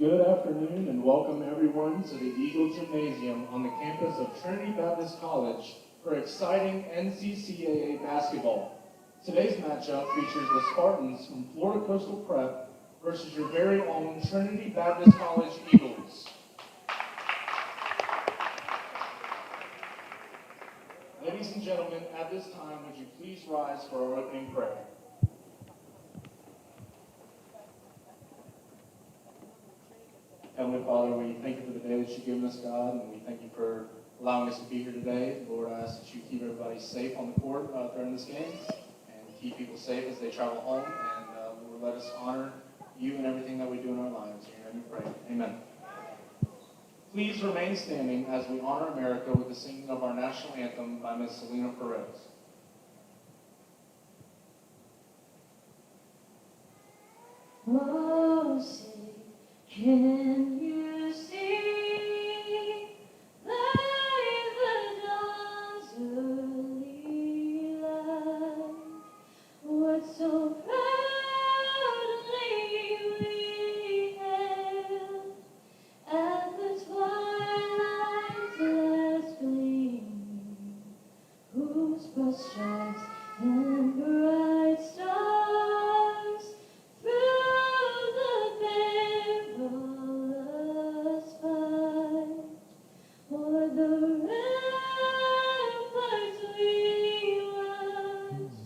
Good afternoon and welcome everyone to the Eagle Gymnasium on the campus of Trinity Baptist College for exciting NCCAA basketball. Today's matchup features the Spartans from Florida Coastal Prep versus your very own Trinity Baptist College Eagles. Ladies and gentlemen, at this time, would you please rise for our opening prayer? Heavenly Father, we thank you for the day that you've given us, God, and we thank you for allowing us to be here today. Lord, I ask that you keep everybody safe on the court during this game and keep people safe as they travel home. And Lord, let us honor you in everything that we do in our lives. In your name we pray. Amen. Please remain standing as we honor America with the singing of our national anthem by Ms. Selena Perez. Oh, say, can you see by the dawn's early light what so proudly we hailed at the twilight's last gleaming, whose broad stripes and bright stars through the perilous fight, o'er the ramparts we watched,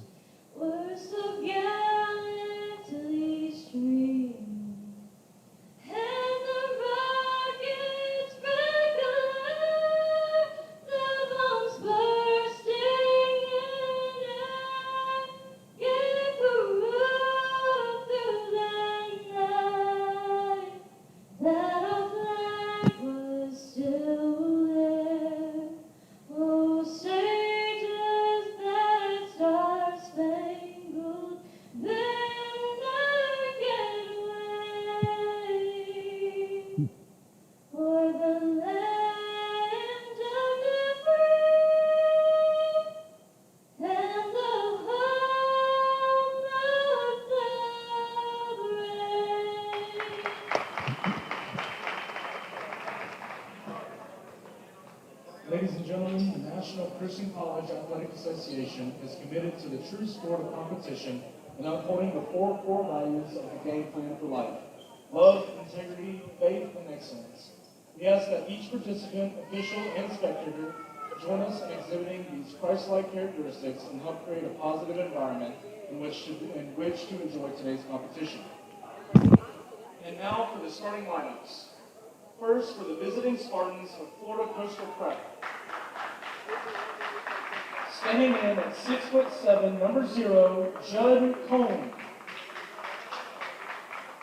were so gallantly streaming, and the rockets' bright glare, the bombs bursting in air, gave proof through the night that our flag was still there. Oh, say does that star-spangled banner get wave o'er the land of the free and the home of the brave? Ladies and gentlemen, the National Christian College Athletic Association is committed to the true sport of competition and upholding the four core values of the game plan for life: love, integrity, faith, and excellence. We ask that each participant, official, and spectator join us in exhibiting these Christ-like characteristics and help create a positive environment in which to enjoy today's competition. And now for the starting lineups. First, for the visiting Spartans of Florida Coastal Prep. Standing in at 6'7", number 0, Judd Cohn.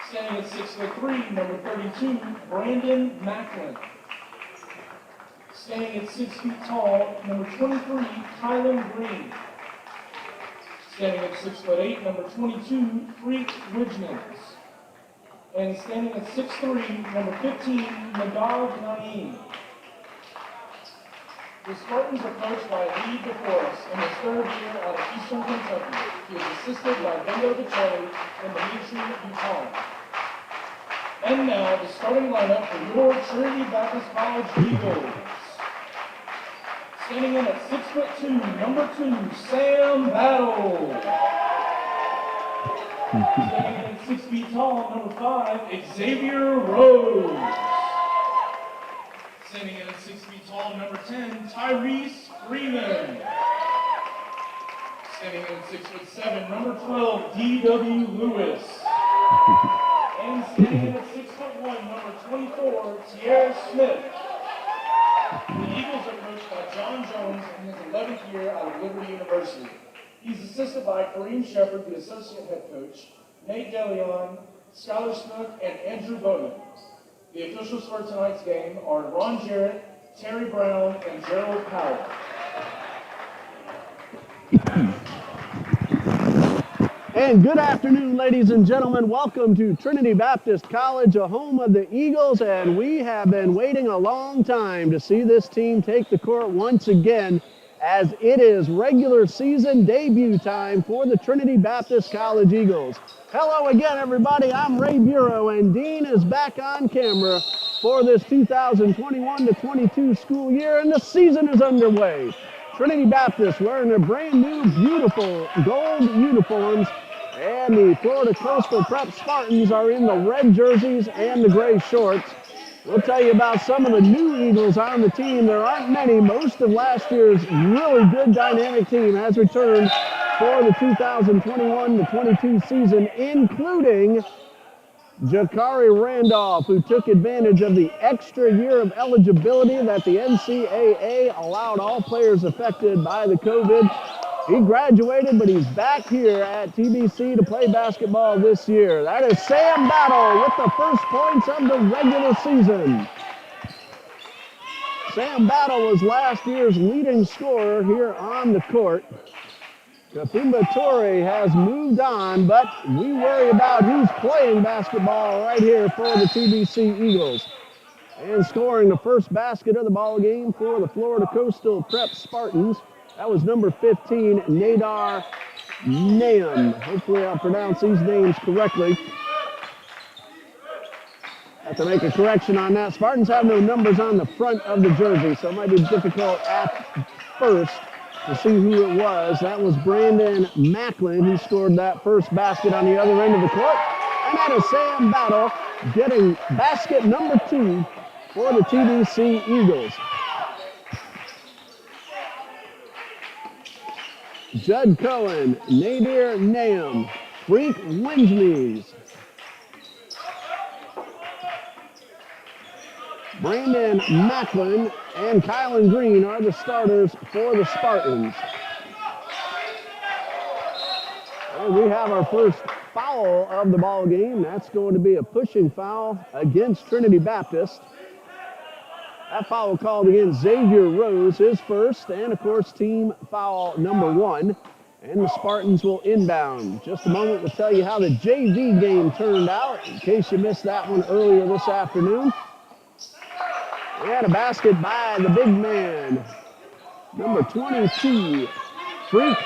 Standing at 6'3", number 32, Brandon Macklin. Standing at 6 feet tall, number 23, Kylan Green. Standing at 6'8", number 22, Freak Widgemans. And standing at 6'3", number 15, Nadav Naeem. The Spartans are coached by Lee DeForest in his third year out of Eastern Kentucky. He is assisted by Bendo Bichelli and Dimitri Buton. And now, the starting lineup for your Trinity Baptist College Eagles. Standing in at 6'2", number 2, Sam Battle. Standing in 6 feet tall, number 5, Xavier Rose. Standing in at 6 feet tall, number 10, Tyrese Freeman. Standing in at 6'7", number 12, D.W. Lewis. And standing in at 6'1", number 24, Tierra Smith. The Eagles are coached by John Jones in his 11th year out of Liberty University. He's assisted by Kareem Shepard, the associate head coach, Nate DeLeon, Skylar Snook, and Andrew Bowman. The officials for tonight's game are Ron Jarrett, Terry Brown, and Gerald Powell. And good afternoon, ladies and gentlemen. Welcome to Trinity Baptist College, a home of the Eagles, and we have been waiting a long time to see this team take the court once again as it is regular season debut time for the Trinity Baptist College Eagles. Hello again, everybody. I'm Ray Bureau, and Dean is back on camera for this 2021-22 school year, and the season is underway. Trinity Baptist wearing their brand new, beautiful gold uniforms, and the Florida Coastal Prep Spartans are in the red jerseys and the gray shorts. We'll tell you about some of the new Eagles on the team. There aren't many. Most of last year's really good dynamic team has returned for the 2021-22 season, including Jakari Randolph, who took advantage of the extra year of eligibility that the NCAA allowed all players affected by the COVID. He graduated, but he's back here at TBC to play basketball this year. That is Sam Battle with the first points of the regular season. Sam Battle was last year's leading scorer here on the court. Kapumba Torre has moved on, but we worry about who's playing basketball right here for the TBC Eagles. And scoring the first basket of the ball game for the Florida Coastal Prep Spartans. That was number 15, Nadar Nahum. Hopefully I'll pronounce these names correctly. Have to make a correction on that. Spartans have no numbers on the front of the jersey, so it might be difficult at first to see who it was. That was Brandon Macklin who scored that first basket on the other end of the court. And that is Sam Battle getting basket number 2 for the TBC Eagles. Judd Cohen, Nadir Nahum, Freak Wingemies, Brandon Macklin, and Kylan Green are the starters for the Spartans. And we have our first foul of the ball game. That's going to be a pushing foul against Trinity Baptist. That foul called against Xavier Rose, his first, and of course team foul number 1. And the Spartans will inbound. Just a moment, we'll tell you how the JV game turned out, in case you missed that one earlier this afternoon. And a basket by the big man, number 22, Freak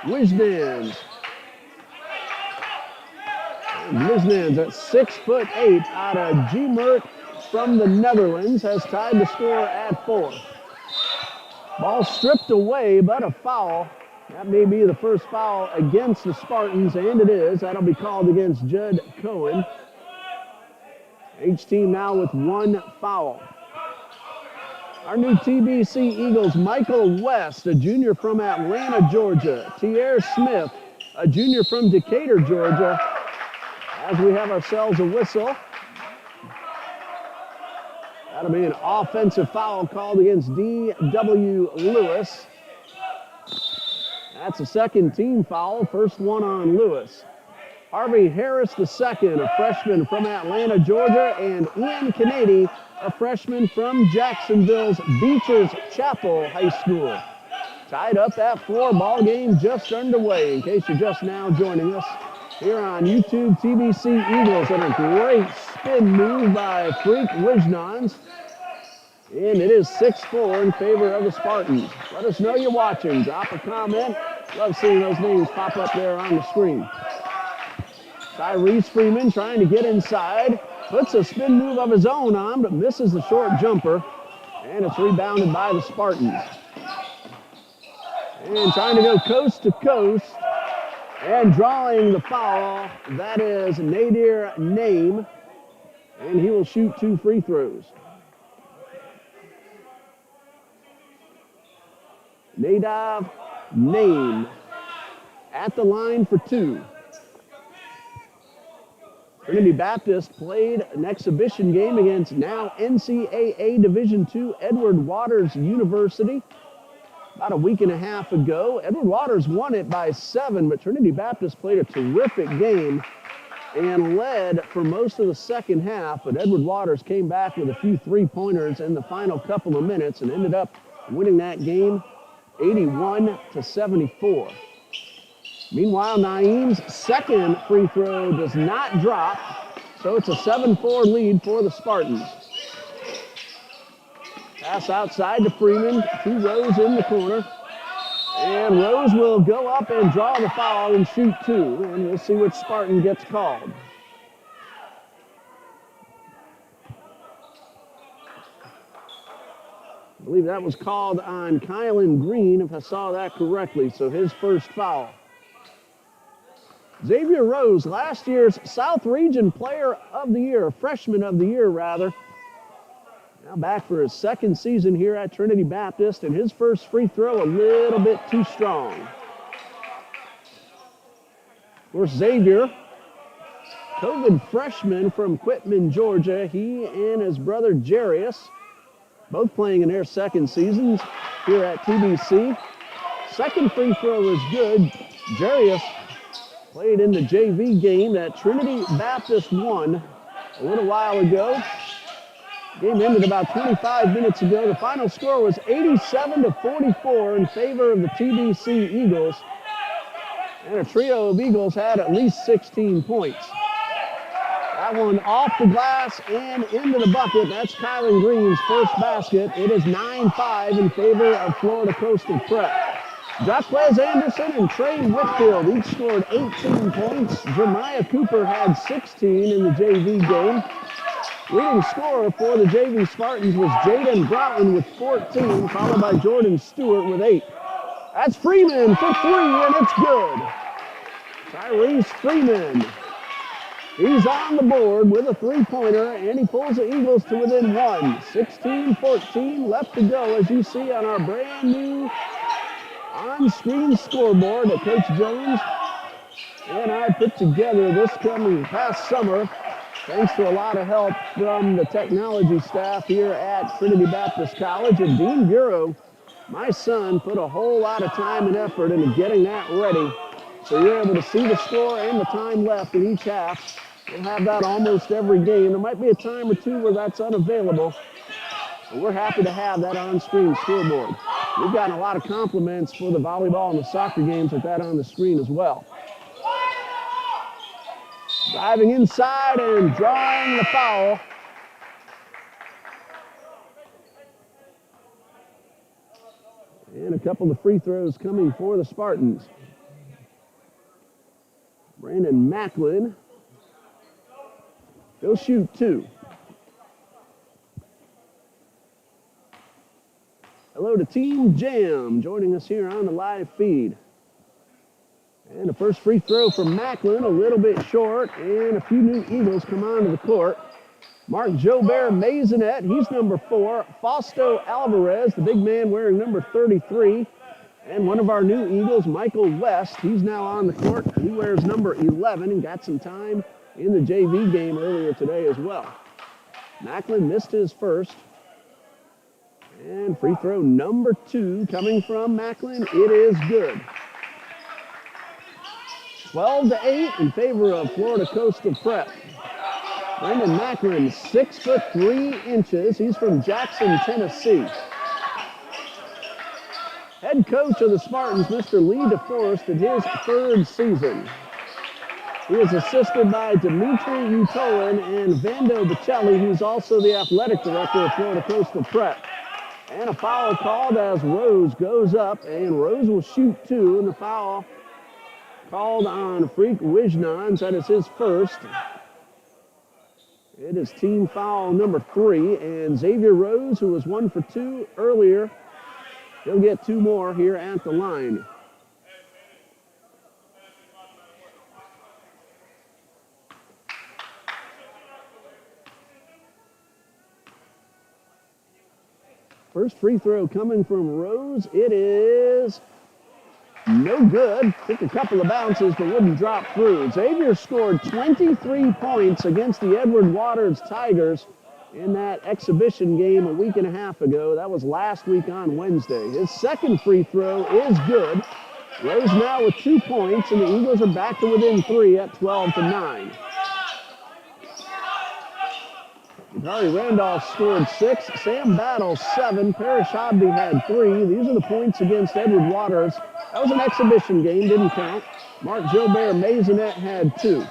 Wisnans. Wisnans at 6'8" out of G-Merk from the Netherlands has tied the score at 4. Ball stripped away, but a foul. That may be the first foul against the Spartans, and it is. That'll be called against Judd Cohen. Each team now with 1 foul. Our new TBC Eagles, Michael West, a junior from Atlanta, Georgia. Tierre Smith, a junior from Decatur, Georgia. As we have ourselves a whistle. That'll be an offensive foul called against D.W. Lewis. That's a second team foul, first one on Lewis. Harvey Harris II, a freshman from Atlanta, Georgia, and Ian Kennedy, a freshman from Jacksonville's Beecher's Chapel High School. Tied up at 4, ball game just underway, in case you're just now joining us here on YouTube. TBC Eagles and a great spin move by Freak Wisnans. And it is 6-4 in favor of the Spartans. Let us know you're watching. Drop a comment. Love seeing those names pop up there on the screen. Tyrese Freeman trying to get inside. Puts a spin move of his own on, but misses the short jumper. And it's rebounded by the Spartans. And trying to go coast to coast. And drawing the foul, that is Nadir Nahum. And he will shoot 2 free throws. Nadav Nahum at the line for 2. Trinity Baptist played an exhibition game against now NCAA Division II Edward Waters University about a week and a half ago. Edward Waters won it by 7, but Trinity Baptist played a terrific game and led for most of the second half, but Edward Waters came back with a few 3-pointers in the final couple of minutes and ended up winning that game 81-74. Meanwhile, Naeem's second free throw does not drop, so it's a 7-4 lead for the Spartans. Pass outside to Freeman, 2 rows in the corner. And Rose will go up and draw the foul and shoot 2, and we'll see which Spartan gets called. I believe that was called on Kylan Green, if I saw that correctly, so his first foul. Xavier Rose, last year's South Region Player of the Year, Freshman of the Year, rather. Now back for his second season here at Trinity Baptist, and his first free throw a little bit too strong. Of course, Xavier, COVID freshman from Quitman, Georgia. He and his brother Jarius, both playing in their second seasons here at TBC. Second free throw is good. Jarius played in the JV game that Trinity Baptist won a little while ago. Game ended about 25 minutes ago. The final score was 87-44 in favor of the TBC Eagles. And a trio of Eagles had at least 16 points. That one off the glass and into the bucket. That's Kylan Green's first basket. It is 9-5 in favor of Florida Coastal Prep. Jacquez Anderson and Trey Whitfield each scored 18 points. Jeremiah Cooper had 16 in the JV game. Leading scorer for the JV Spartans was Jaden Broughton with 14, followed by Jordan Stewart with 8. That's Freeman for 3, and it's good. Tyrese Freeman. He's on the board with a three-pointer, and he pulls the Eagles to within 1. 16-14 left to go, as you see on our brand new on-screen scoreboard that Coach Jones and I put together this coming past summer, thanks to a lot of help from the technology staff here at Trinity Baptist College. And Dean Bureau, my son, put a whole lot of time and effort into getting that ready. So you're able to see the score and the time left in each half. We'll have that almost every game. There might be a time or two where that's unavailable. But we're happy to have that on-screen scoreboard. We've gotten a lot of compliments for the volleyball and the soccer games with that on the screen as well. Driving inside and drawing the foul. And a couple of free throws coming for the Spartans. Brandon Macklin. He'll shoot 2. Hello to Team Jam joining us here on the live feed. And the first free throw from Macklin, a little bit short, and a few new Eagles come onto the court. Mark Jobert Maisonette, he's number 4. Fausto Alvarez, the big man wearing number 33. And one of our new Eagles, Michael West, he's now on the court. He wears number 11 and got some time in the JV game earlier today as well. Macklin missed his first. And free throw number 2 coming from Macklin. It is good. 12-8 in favor of Florida Coastal Prep. Brandon Macklin, 6'3". He's from Jackson, Tennessee. Head coach of the Spartans, Mr. Lee DeForest, in his 3rd season. He is assisted by Dimitri Utolin and Vando Bocelli, who's also the athletic director of Florida Coastal Prep. And a foul called as Rose goes up, and Rose will shoot 2, and the foul called on Freak Wijnans. That is his first. It is team foul number 3, and Xavier Rose, who was 1 for 2 earlier, he'll get 2 more here at the line. First free throw coming from Rose. It is no good. Took a couple of bounces but wouldn't drop through. Xavier scored 23 points against the Edward Waters Tigers in that exhibition game a week and a half ago. That was last week on Wednesday. His second free throw is good. Rose now with 2 points, and the Eagles are back to within 3 at 12-9. Gary Randolph scored 6. Sam Battle 7. Parrish Hobby had 3. These are the points against Edward Waters. That was an exhibition game, didn't count. Mark Jobert Maisonette had 2.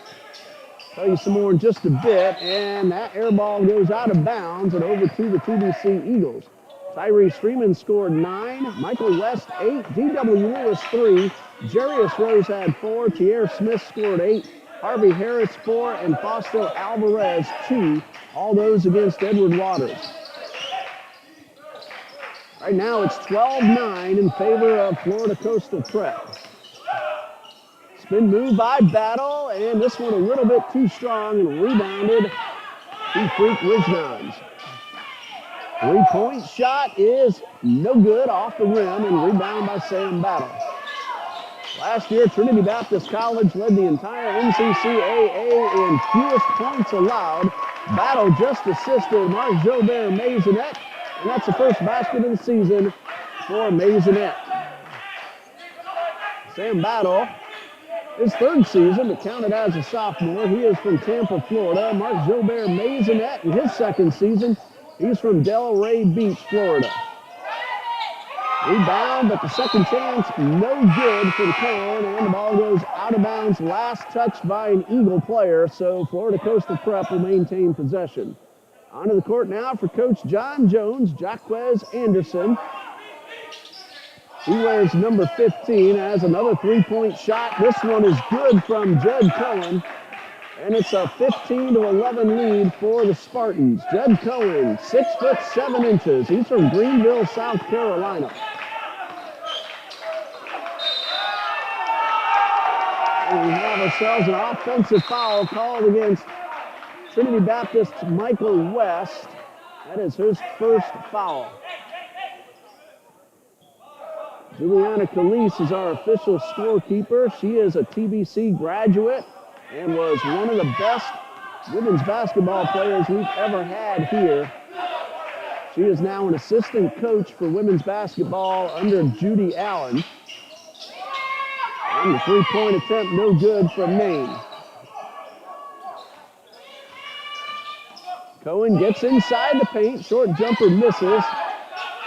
Tell you some more in just a bit, and that air ball goes out of bounds and over to the TBC Eagles. Tyrese Freeman scored 9, Michael West 8, D.W. Lewis 3, Jarius Rose had 4, Tierre Smith scored 8, Harvey Harris 4, and Fausto Alvarez 2, all those against Edward Waters. Right now it's 12-9 in favor of Florida Coastal Prep. Spin move by Battle, and this one a little bit too strong and rebounded to Freak Wijnans. Three-point shot is no good off the rim and rebound by Sam Battle. Last year, Trinity Baptist College led the entire NCCAA in fewest points allowed. Battle just assisted Mark Jobert Maisonette, and that's the first basket of the season for Maisonette. Sam Battle, his third season, but counted as a sophomore. He is from Tampa, Florida. Mark Jobert Maisonette, in his second season, he's from Delray Beach, Florida. Rebound, but the second chance, no good for the Cohen, and the ball goes out of bounds. Last touched by an Eagle player, so Florida Coastal Prep will maintain possession. Onto the court now for Coach John Jones, Jaquez Anderson. He wears number 15, has another three-point shot. This one is good from Judd Cohen. And it's a 15-11 lead for the Spartans. Judd Cohen, 6'7". He's from Greenville, South Carolina. And we have ourselves an offensive foul called against Trinity Baptist's Michael West. That is his first foul. Juliana Calise is our official scorekeeper. She is a TBC graduate and was one of the best women's basketball players we've ever had here. She is now an assistant coach for women's basketball under Judy Allen. And the three-point attempt no good from Maine. Cohen gets inside the paint, short jumper misses,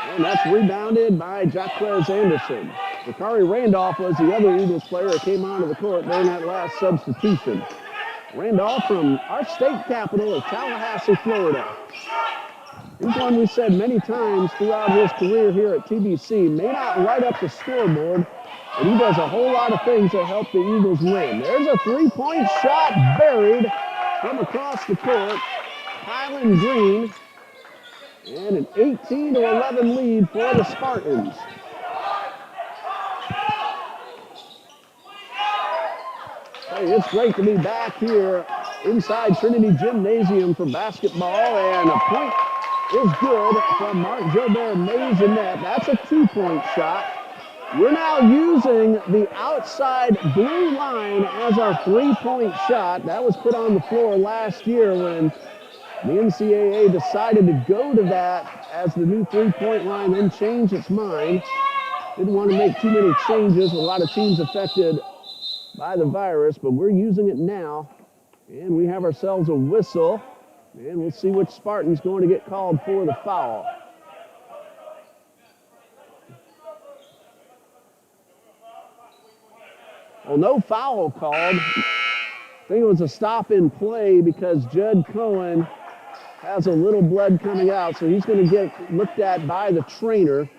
and that's rebounded by Jaquez Anderson. Bakari Randolph was the other Eagles player that came onto the court during that last substitution. Randolph from our state capital of Tallahassee, Florida. He's one we said many times throughout his career here at TBC, may not light up the scoreboard, but he does a whole lot of things that help the Eagles win. There's a three-point shot buried from across the court. Kylan Green, and an 18-11 lead for the Spartans. Hey, it's great to be back here inside Trinity Gymnasium for basketball, and a point is good from Mark Jobert Maisonette. That's a two-point shot. We're now using the outside blue line as our three-point shot. That was put on the floor last year when the NCAA decided to go to that as the new three-point line, then changed its mind. Didn't want to make too many changes with a lot of teams affected by the virus, but we're using it now. And we have ourselves a whistle, and we'll see which Spartan's going to get called for the foul. Well, no foul called. I think it was a stop in play because Judd Cohen has a little blood coming out, so he's going to get looked at by the trainer.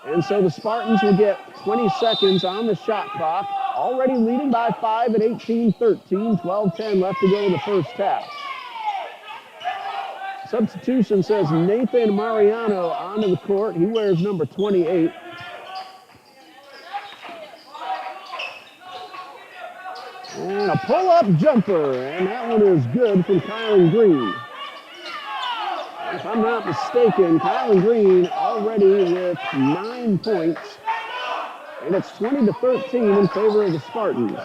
And so the Spartans will get 20 seconds on the shot clock, already leading by 5 at 18-13, 12-10 left to go in the first half. Substitution says Nathan Mariano onto the court. He wears number 28. And a pull-up jumper, and that one is good from Kylan Green. If I'm not mistaken, Kylan Green already with 9 points, and it's 20-13 in favor of the Spartans.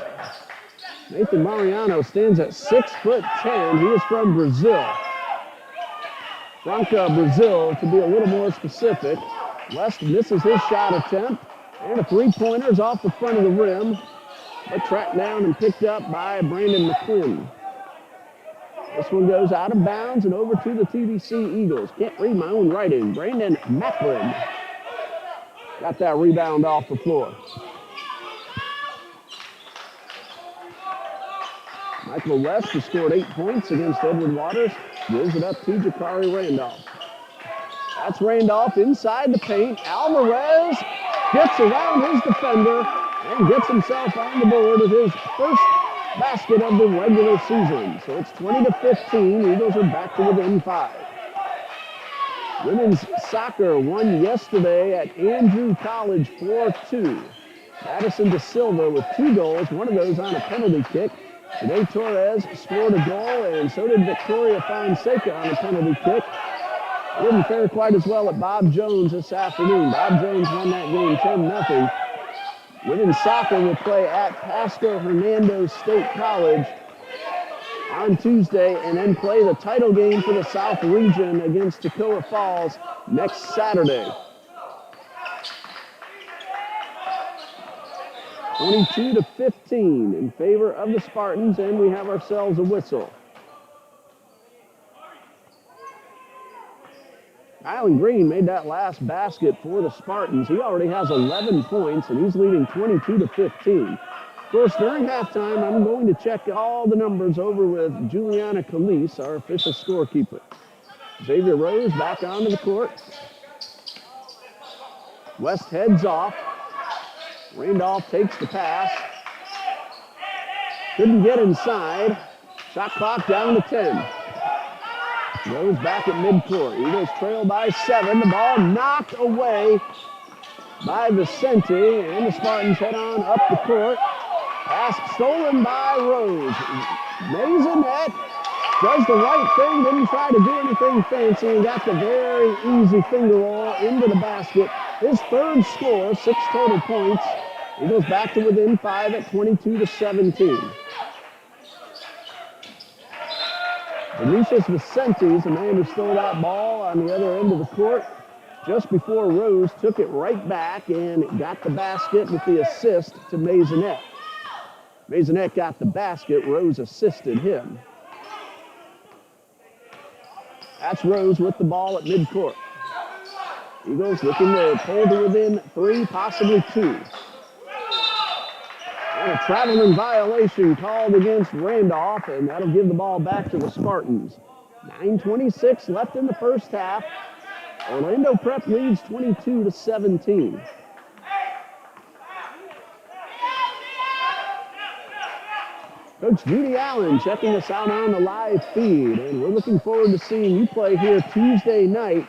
Nathan Mariano stands at 6'10". He is from Brazil. Franca, Brazil, to be a little more specific. West misses his shot attempt, and a three-pointer is off the front of the rim, but tracked down and picked up by Brandon McQuinn. This one goes out of bounds and over to the TBC Eagles. Can't read my own writing. Brandon Macklin got that rebound off the floor. Michael West has scored 8 points against Edward Waters. Gives it up to Jakari Randolph. That's Randolph inside the paint. Alvarez gets around his defender and gets himself on the board with his first basket of the regular season. So it's 20-15. Eagles are back to within 5. Women's soccer won yesterday at Andrew College 4-2. Madison De Silva with 2 goals, one of those on a penalty kick. Today Torres scored a goal, and so did Victoria Fonseca on a penalty kick. It didn't fare quite as well at Bob Jones this afternoon. Bob Jones won that game 10-0. Women's soccer will play at Pasco Hernando State College on Tuesday and then play the title game for the South Region against Toccoa Falls next Saturday. 22-15 in favor of the Spartans, and we have ourselves a whistle. Kylan Green made that last basket for the Spartans. He already has 11 points, and he's leading 22-15. Of course, during halftime, I'm going to check all the numbers over with Juliana Calise, our official scorekeeper. Xavier Rose back onto the court. West heads off. Randolph takes the pass. Couldn't get inside. Shot clock down to 10. Rose back at midcourt. Eagles trail by 7. The ball knocked away by Vicente, and the Spartans head on up the court. Pass stolen by Rose. Maisonette does the right thing, didn't try to do anything fancy, and got the very easy finger roll into the basket. His third score, 6 total points. He goes back to within 5 at 22-17. Vinicius Vicente is the man who stole that ball on the other end of the court just before Rose took it right back and got the basket with the assist to Maisonette. Maisonette got the basket. Rose assisted him. That's Rose with the ball at midcourt. Eagles looking to pull to within 3, possibly 2. And a traveling violation called against Randolph, and that'll give the ball back to the Spartans. 9:26 left in the first half. Orlando Prep leads 22-17. Coach Judy Allen checking us out on the live feed, and we're looking forward to seeing you play here Tuesday night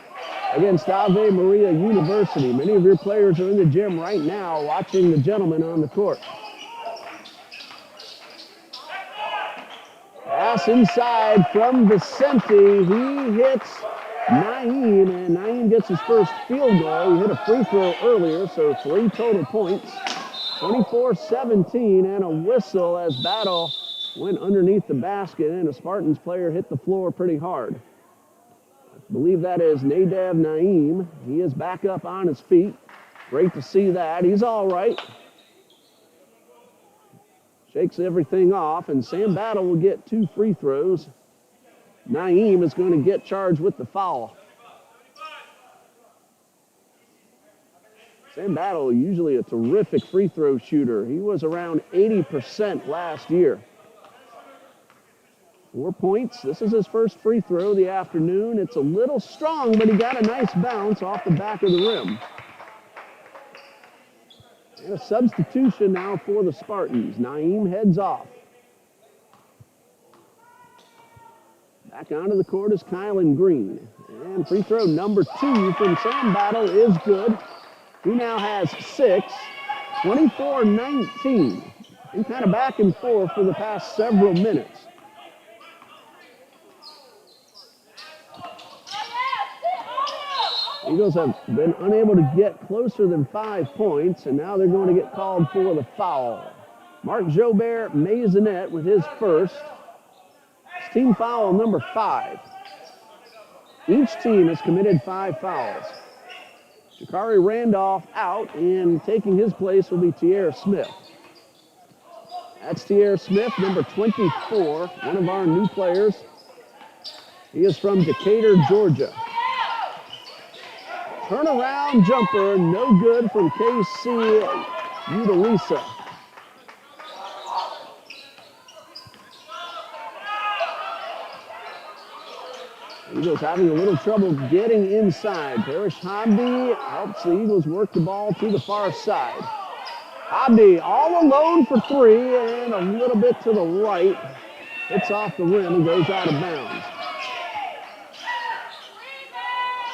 against Ave Maria University. Many of your players are in the gym right now watching the gentlemen on the court. Pass inside from Vicente. He hits Naeem, and Naeem gets his first field goal. He hit a free throw earlier, so 3 total points. 24-17, and a whistle as Battle went underneath the basket, and a Spartans player hit the floor pretty hard. I believe that is Nadav Naeem. He is back up on his feet. Great to see that. He's all right. Shakes everything off, and Sam Battle will get 2 free throws. Naeem is going to get charged with the foul. Sam Battle, usually a terrific free throw shooter. He was around 80% last year. 4 points. This is his first free throw of the afternoon. It's a little strong, but he got a nice bounce off the back of the rim. And a substitution now for the Spartans. Naeem heads off. Back onto the court is Kylan Green. And free throw number 2 from Sam Battle is good. He now has 6, 24-19. Been kind of back and forth for the past several minutes. Eagles have been unable to get closer than 5 points, and now they're going to get called for the foul. Mark Jobert Maisonette with his first. It's team foul number 5. Each team has committed 5 fouls. Shakari Randolph out, and taking his place will be Tierra Smith. That's Tierra Smith, number 24, one of our new players. He is from Decatur, Georgia. Turnaround jumper, no good from KC Utalisa. Eagles having a little trouble getting inside. Parrish Hobby helps the Eagles work the ball to the far side. Hobby all alone for three and a little bit to the right. Hits off the rim and goes out of bounds.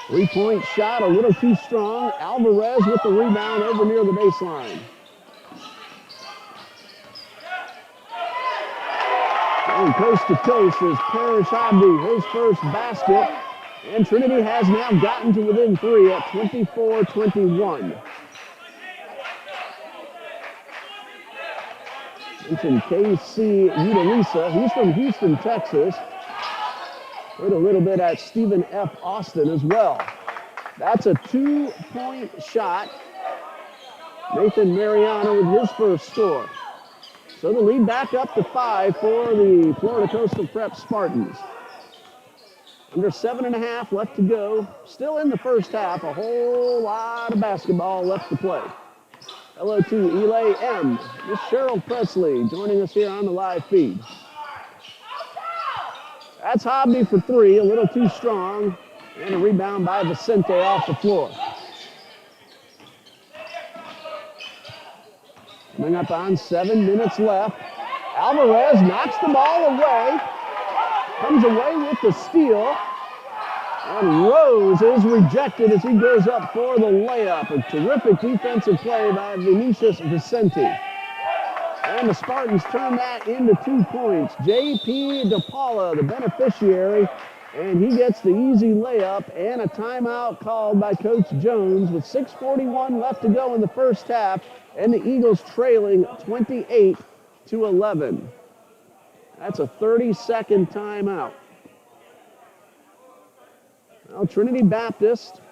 3-point shot, a little too strong. Alvarez with the rebound over near the baseline. And coast to coast is Parrish Hobby, his first basket. And Trinity has now gotten to within three at 24-21. Mentioned KC Udalisa. He's from Houston, Texas. Played a little bit at Stephen F. Austin as well. That's a 2-point shot. Nathan Mariano with his first score. So the lead back up to 5 for the Florida Coastal Prep Spartans. Under 7.5 left to go. Still in the first half. A whole lot of basketball left to play. Hello to Elay M. Miss Cheryl Presley joining us here on the live feed. That's Hobby for three, a little too strong. And a rebound by Vicente off the floor. Coming up on 7 minutes left. Alvarez knocks the ball away. Comes away with the steal. And Rose is rejected as he goes up for the layup. A terrific defensive play by Vinicius Vicente. And the Spartans turn that into 2 points. J.P. DePaula, the beneficiary, and he gets the easy layup and a timeout called by Coach Jones with 6:41 left to go in the first half, and the Eagles trailing 28-11. That's a 30-second timeout. Well, Trinity Baptist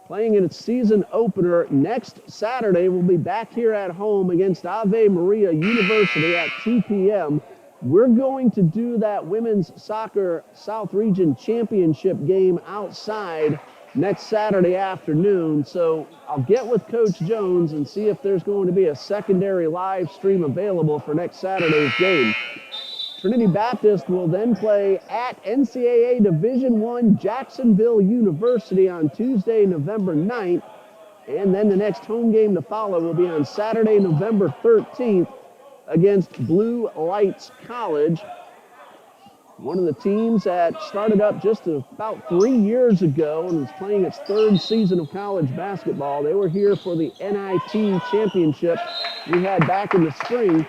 playing in its season opener next Saturday. Will be back here at home against Ave Maria University at 2 p.m. We're going to do that women's soccer South Region Championship game outside next Saturday afternoon. So I'll get with Coach Jones and see if there's going to be a secondary live stream available for next Saturday's game. Trinity Baptist will then play at NCAA Division I Jacksonville University on Tuesday, November 9th. And then the next home game to follow will be on Saturday, November 13th against Blue Lights College. One of the teams that started up just about 3 years ago and was playing its third season of college basketball. They were here for the NIT championship we had back in the spring.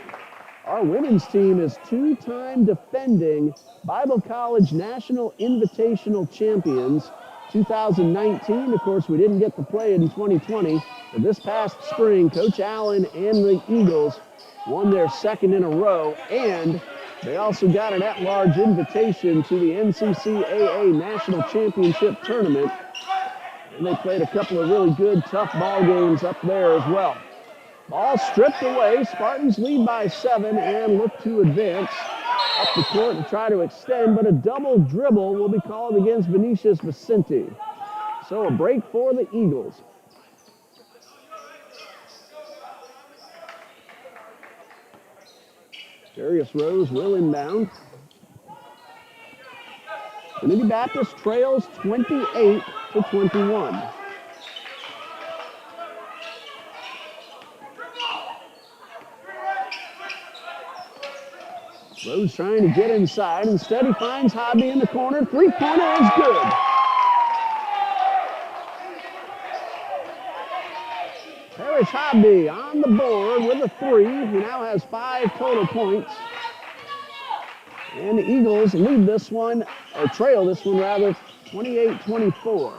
Our women's team is two-time defending Bible College National Invitational Champions. 2019, of course, we didn't get to play in 2020. But this past spring, Coach Allen and the Eagles won their second in a row, and they also got an at-large invitation to the NCCAA National Championship Tournament. And they played a couple of really good, tough ball games up there as well. Ball stripped away. Spartans lead by 7 and look to advance up the court to try to extend, but a double dribble will be called against Vinicius Vicente. So a break for the Eagles. Darius Rose will inbound. Trinity Baptist trails 28-21. Rose trying to get inside. Instead, he finds Hobby in the corner. Three-pointer is good. Parrish Hobby on the board with a 3. He now has 5 total points. And the Eagles lead this one, or trail this one rather, 28-24.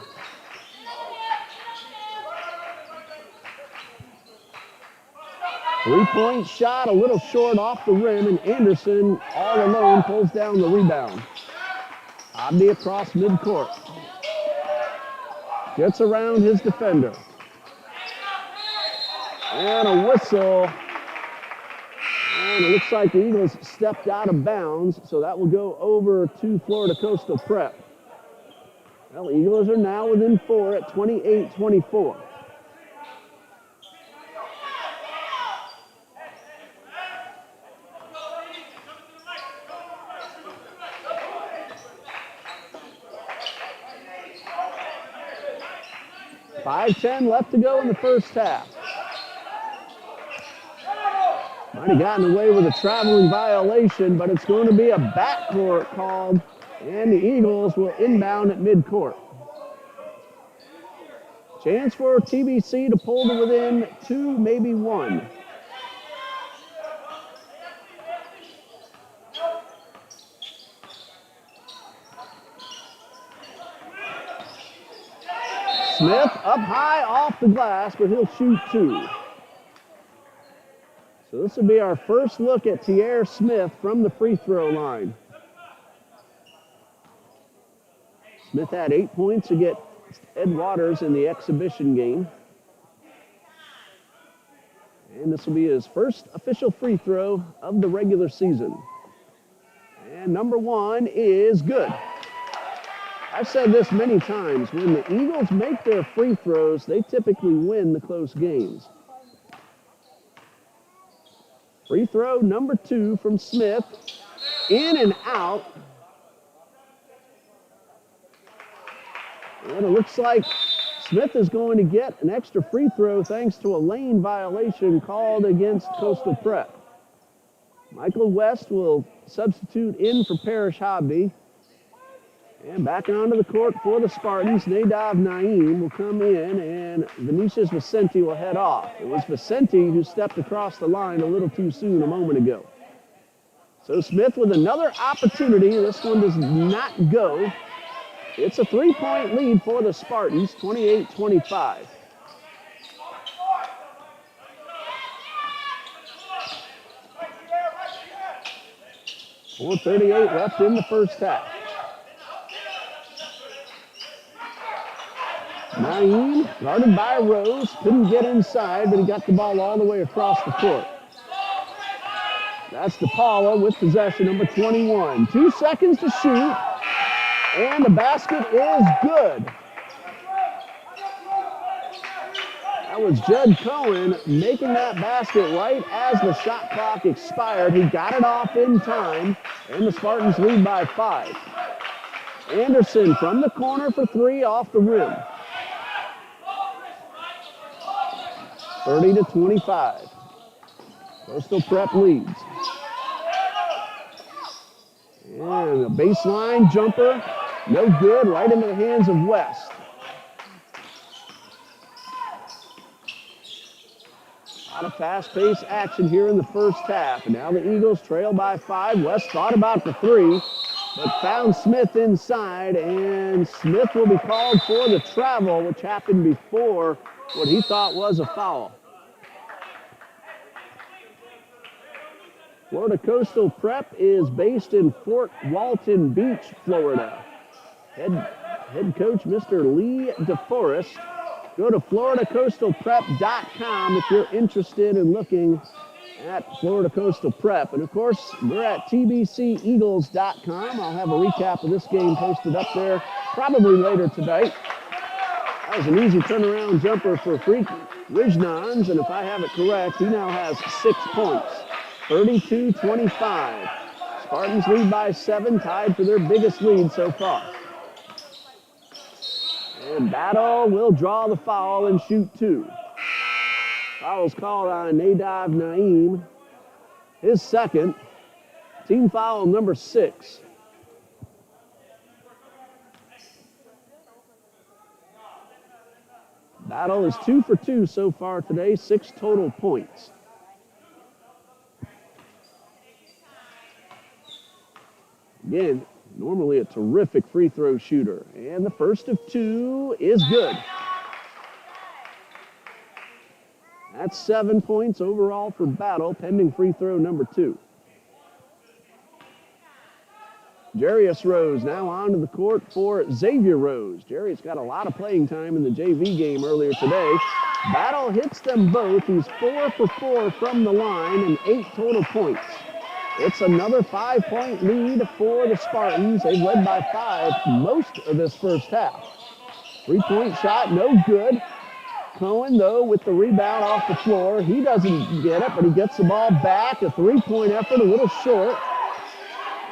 Three-point shot, a little short off the rim, and Anderson all alone pulls down the rebound. Hobby across midcourt. Gets around his defender. And a whistle. And it looks like the Eagles stepped out of bounds, so that will go over to Florida Coastal Prep. Well, the Eagles are now within 4 at 28-24. 5:10 left to go in the first half. Might have gotten away with a traveling violation, but it's going to be a backcourt called, and the Eagles will inbound at midcourt. Chance for TBC to pull to within 2, maybe 1. Smith up high off the glass, but he'll shoot 2. So this will be our first look at Tierre Smith from the free throw line. Smith had 8 points against Ed Waters in the exhibition game. And this will be his first official free throw of the regular season. And number 1 is good. I've said this many times, when the Eagles make their free throws, they typically win the close games. Free throw number 2 from Smith, in and out. And it looks like Smith is going to get an extra free throw thanks to a lane violation called against Coastal Prep. Michael West will substitute in for Parrish Hobby. And back onto the court for the Spartans, Nadav Naeem will come in and Vinicius Vicente will head off. It was Vicente who stepped across the line a little too soon a moment ago. So Smith with another opportunity. This one does not go. It's a 3-point lead for the Spartans, 28-25. .438 left in the first half. Naeem, guarded by Rose, couldn't get inside, but he got the ball all the way across the court. That's DePaula with possession, number 21. 2 seconds to shoot, and the basket is good. That was Judd Cohen making that basket right as the shot clock expired. He got it off in time, and the Spartans lead by 5. Anderson from the corner for 3 off the rim. 30-25. Coastal Prep leads. And a baseline jumper, no good, right into the hands of West. A lot of fast-paced action here in the first half. And now the Eagles trail by 5. West thought about the 3, but found Smith inside, and Smith will be called for the travel, which happened before what he thought was a foul. Florida Coastal Prep is based in Fort Walton Beach, Florida. Head coach, Mr. Lee DeForest. Go to FloridaCoastalPrep.com if you're interested in looking at Florida Coastal Prep. And of course, we're at TBCEagles.com. I'll have a recap of this game posted up there probably later tonight. That was an easy turnaround jumper for Rijnans, and if I have it correct, he now has 6 points. 32-25. Spartans lead by 7, tied for their biggest lead so far. And Battle will draw the foul and shoot 2. Foul's called on Nadav Naeem. His second. Team foul number 6. Battle is 2 for 2 so far today, 6 total points. Again, normally a terrific free throw shooter. And the first of 2 is good. That's 7 points overall for Battle, pending free throw number 2. Jarius Rose now onto the court for Xavier Rose. Jarius got a lot of playing time in the JV game earlier today. Battle hits them both. He's 4 for 4 from the line and 8 total points. It's another 5-point lead for the Spartans. They've led by 5 most of this first half. 3-point shot, no good. Cohen, though, with the rebound off the floor. He doesn't get it, but he gets the ball back. A 3-point effort, a little short.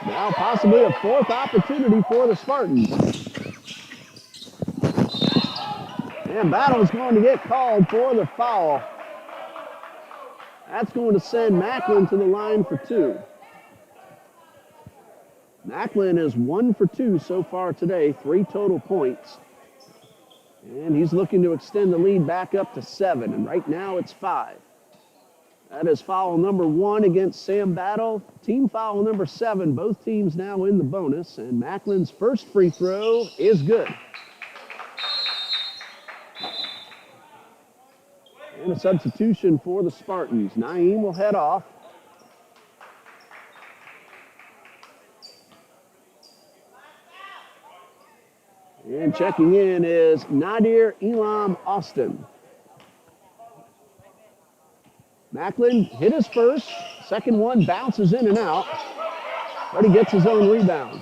Now possibly a 4th opportunity for the Spartans. And Battle's going to get called for the foul. That's going to send Macklin to the line for 2. Macklin is 1 for 2 so far today, 3 total points. And he's looking to extend the lead back up to 7, and right now it's 5. That is foul number 1 against Sam Battle. Team foul number 7. Both teams now in the bonus, and Macklin's first free throw is good. And a substitution for the Spartans. Naeem will head off. And checking in is Nadir Elam Austin. Macklin hit his first. Second one bounces in and out, but he gets his own rebound.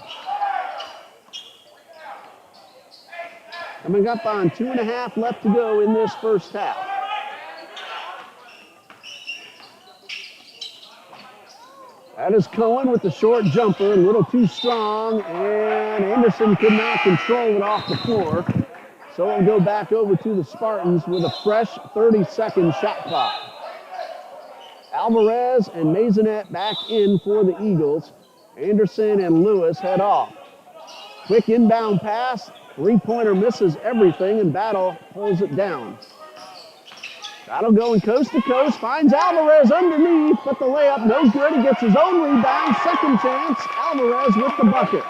Coming up on 2.5 left to go in this first half. That is Cohen with the short jumper, a little too strong, and Anderson could not control it off the floor. So it'll go back over to the Spartans with a fresh 30-second shot clock. Alvarez and Maisonette back in for the Eagles. Anderson and Lewis head off. Quick inbound pass, three-pointer misses everything, and Battle pulls it down. Battle going coast to coast, finds Alvarez underneath, but the layup no good. He gets his own rebound, second chance. Alvarez with the bucket.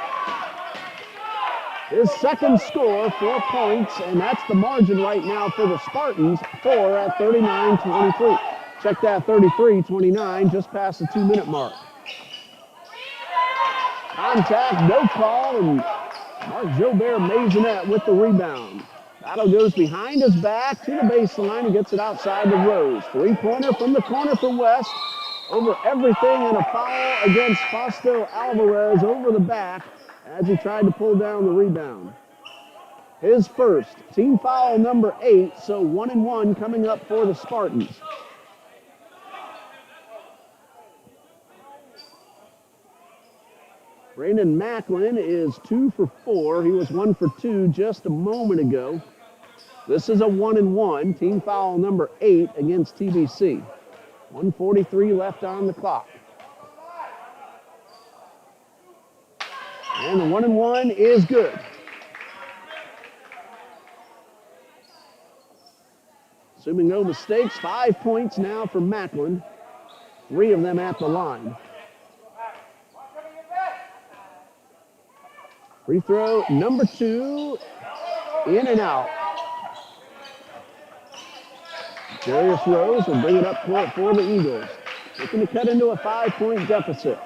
His second score, 4 points, and that's the margin right now for the Spartans, 4 at 39-23. Check that, 33-29, just past the 2-minute mark. Contact, no call, and Mark Jobert Maisonette with the rebound. Battle goes behind his back to the baseline and gets it outside the Rose. Three-pointer from the corner for West. Over everything, and a foul against Fausto Alvarez over the back as he tried to pull down the rebound. His first, team foul number 8, so 1-1 coming up for the Spartans. Brandon Macklin is 2 for 4. He was 1 for 2 just a moment ago. This is a 1-1, team foul number 8 against TBC. 1:43 left on the clock. And the 1-1 is good. Assuming no mistakes, 5 points now for Macklin. 3 of them at the line. Free throw number 2, in and out. Darius Rose will bring it up court for the Eagles. Looking to cut into a 5-point deficit.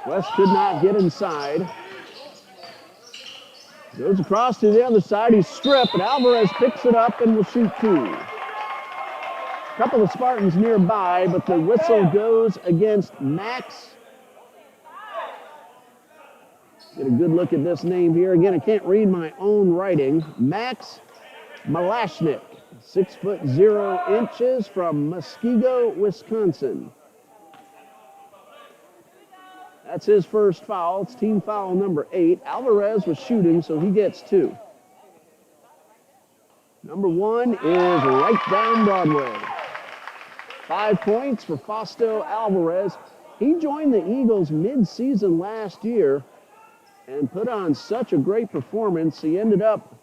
West could not get inside. Goes across to the other side. He's stripped, but Alvarez picks it up and will shoot 2. A couple of Spartans nearby, but the whistle goes against Max. Get a good look at this name here. Again, I can't read my own writing. Max Malashnik, 6'0" from Muskego, Wisconsin. That's his first foul. It's team foul number 8. Alvarez was shooting, so he gets 2. Number 1 is right down Broadway. 5 points for Fausto Alvarez. He joined the Eagles mid-season last year and put on such a great performance. He ended up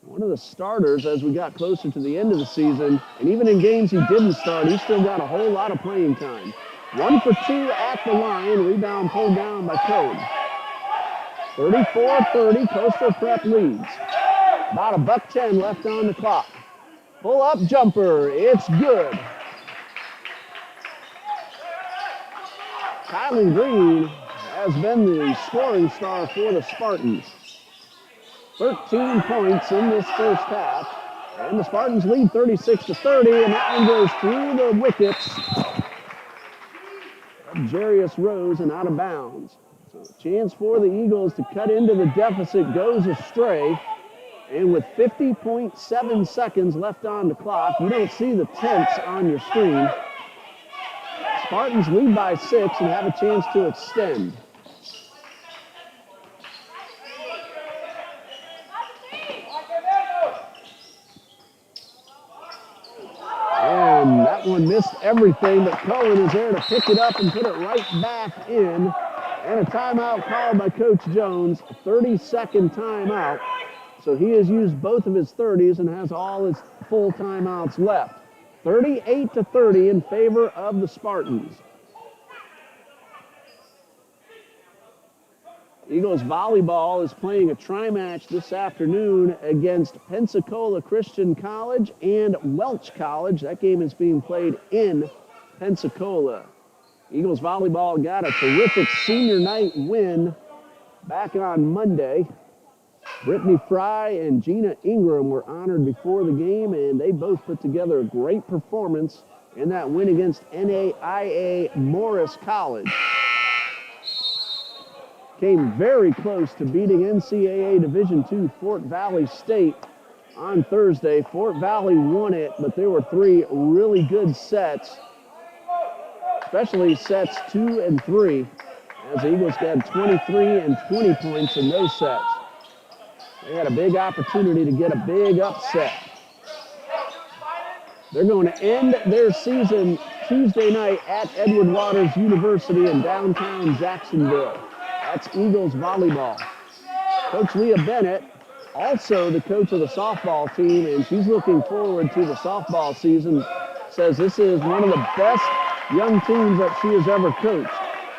one of the starters as we got closer to the end of the season. And even in games he didn't start, he still got a whole lot of playing time. 1 for 2 at the line. Rebound pulled down by Code. 34-30, Coastal Prep leads. About $1:10 left on the clock. Pull-up jumper. It's good. Kylan Green has been the scoring star for the Spartans. 13 points in this first half. And the Spartans lead 36-30, and that one goes through the wickets of Jarius Rose and out of bounds. So a chance for the Eagles to cut into the deficit goes astray. And with 50.7 seconds left on the clock, you don't see the tenths on your screen. Spartans lead by 6 and have a chance to extend. one missed everything, but Cohen is there to pick it up and put it right back in. And a timeout called by Coach Jones, 30-second timeout. So he has used both of his 30s and has all his full timeouts left. 38-30 in favor of the Spartans. Eagles volleyball is playing a tri-match this afternoon against Pensacola Christian College and Welch College. That game is being played in Pensacola. Eagles volleyball got a terrific senior night win back on Monday. Brittany Fry and Gina Ingram were honored before the game, and they both put together a great performance in that win against NAIA Morris College. Came very close to beating NCAA Division II Fort Valley State on Thursday. Fort Valley won it, but there were 3 really good sets, especially sets 2 and 3, as the Eagles got 23 and 20 points in those sets. They had a big opportunity to get a big upset. They're going to end their season Tuesday night at Edward Waters University in downtown Jacksonville. That's Eagles volleyball. Coach Leah Bennett, also the coach of the softball team, and she's looking forward to the softball season, says this is one of the best young teams that she has ever coached.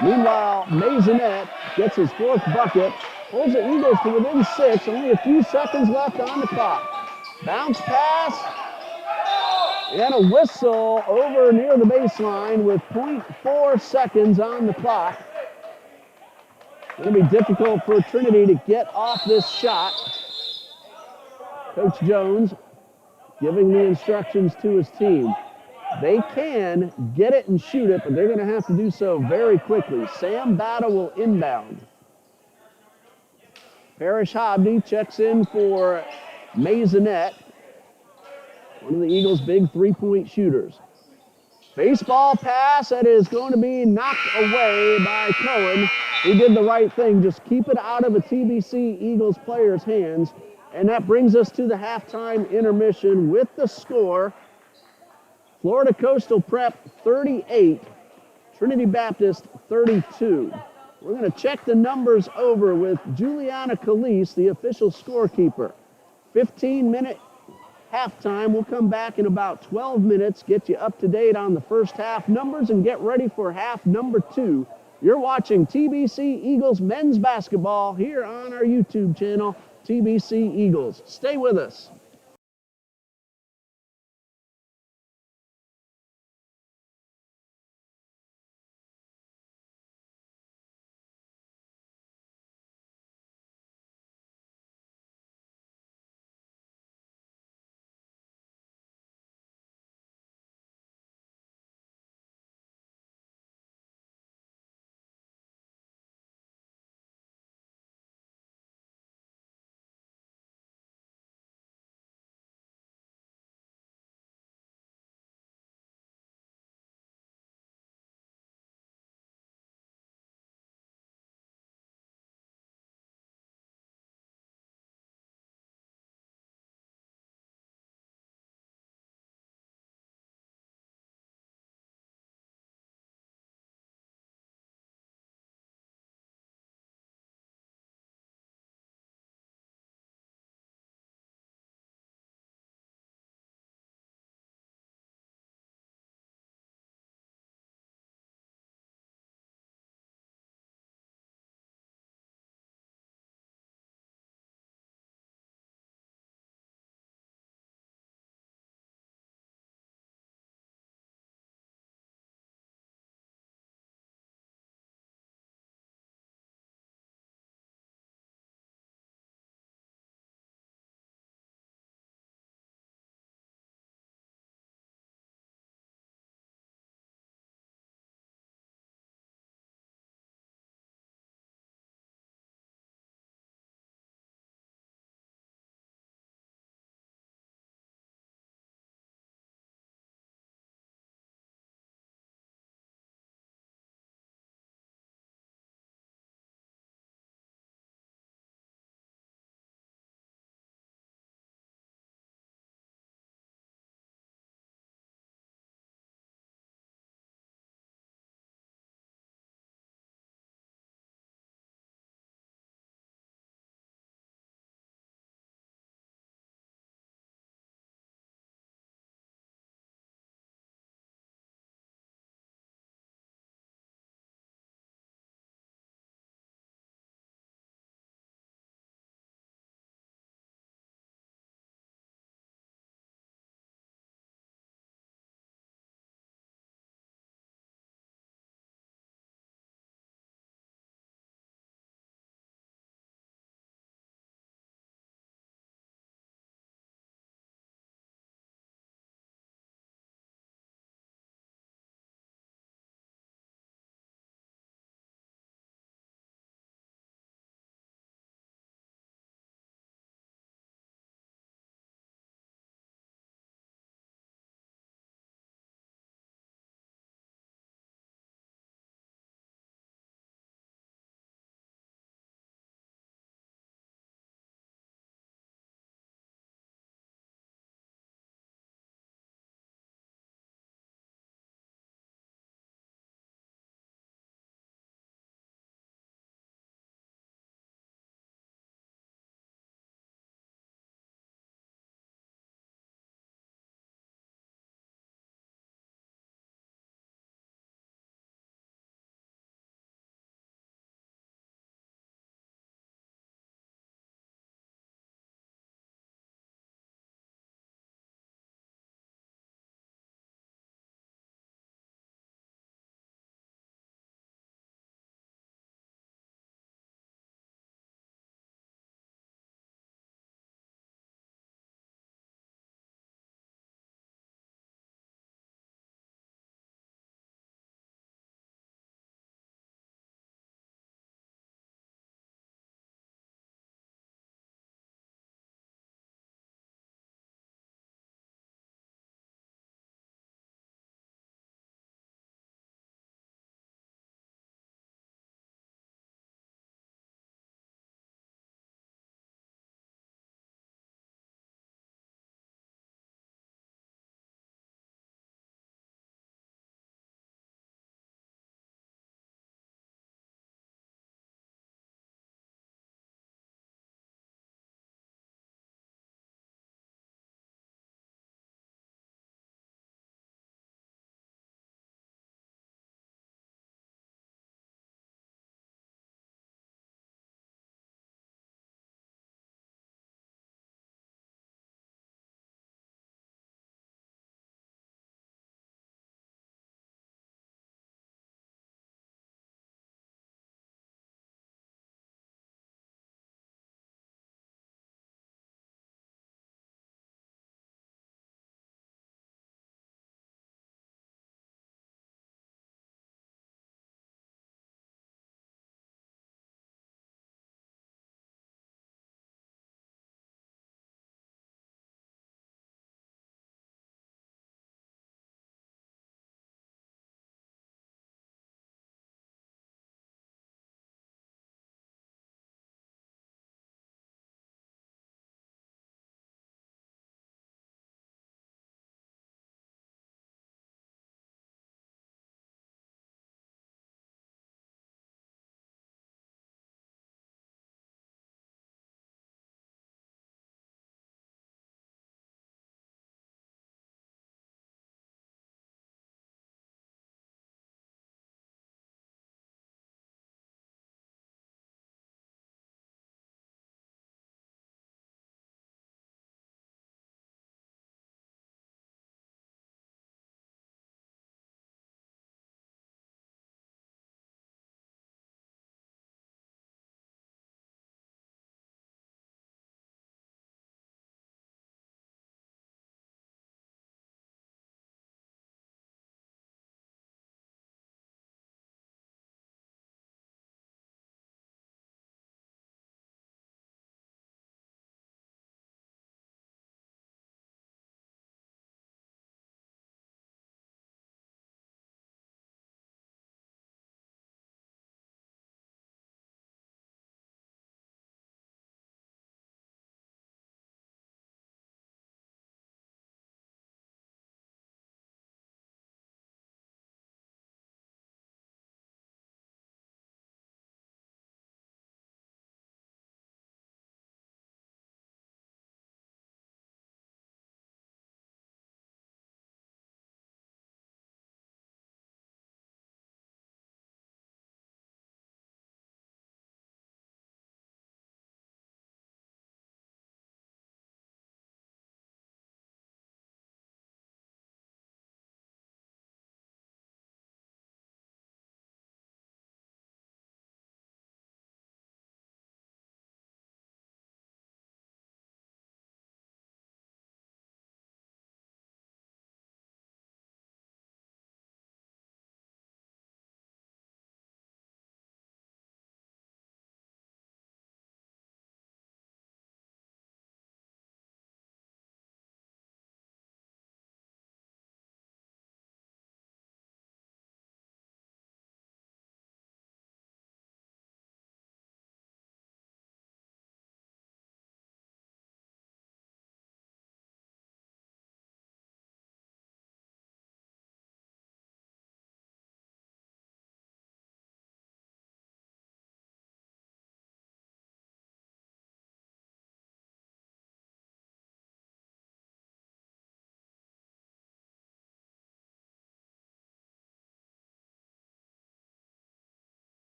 Meanwhile, Maisonette gets his 4th bucket, pulls the Eagles to within 6, only a few seconds left on the clock. Bounce pass, and a whistle over near the baseline with 0.4 seconds on the clock. Going to be difficult for Trinity to get off this shot. Coach Jones giving the instructions to his team. They can get it and shoot it, but they're going to have to do so very quickly. Sam Battle will inbound. Parrish Hobney checks in for Maisonette, one of the Eagles' big 3-point shooters. Baseball pass that is going to be knocked away by Cohen. He did the right thing, just keep it out of a TBC Eagles player's hands. And that brings us to the halftime intermission with the score. Florida Coastal Prep 38, Trinity Baptist 32. We're going to check the numbers over with Juliana Calise, the official scorekeeper. 15-minute halftime. We'll come back in about 12 minutes, get you up to date on the first half numbers, and get ready for half number 2. You're watching TBC Eagles men's basketball here on our YouTube channel, TBC Eagles. Stay with us.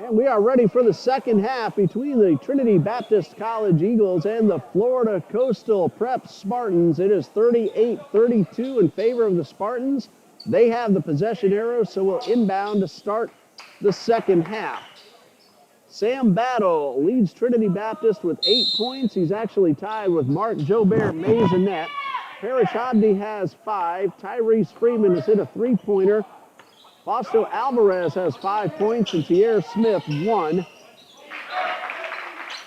And we are ready for the second half between the Trinity Baptist College Eagles and the Florida Coastal Prep Spartans. It is 38-32 in favor of the Spartans. They have the possession arrow, so we'll inbound to start the second half. Sam Battle leads Trinity Baptist with 8 points. He's actually tied with Mark Jobert Maisonette. Parrish Hodney has 5. Tyrese Freeman has hit a 3-pointer. Fausto Alvarez has 5 points, and Tierre Smith 1.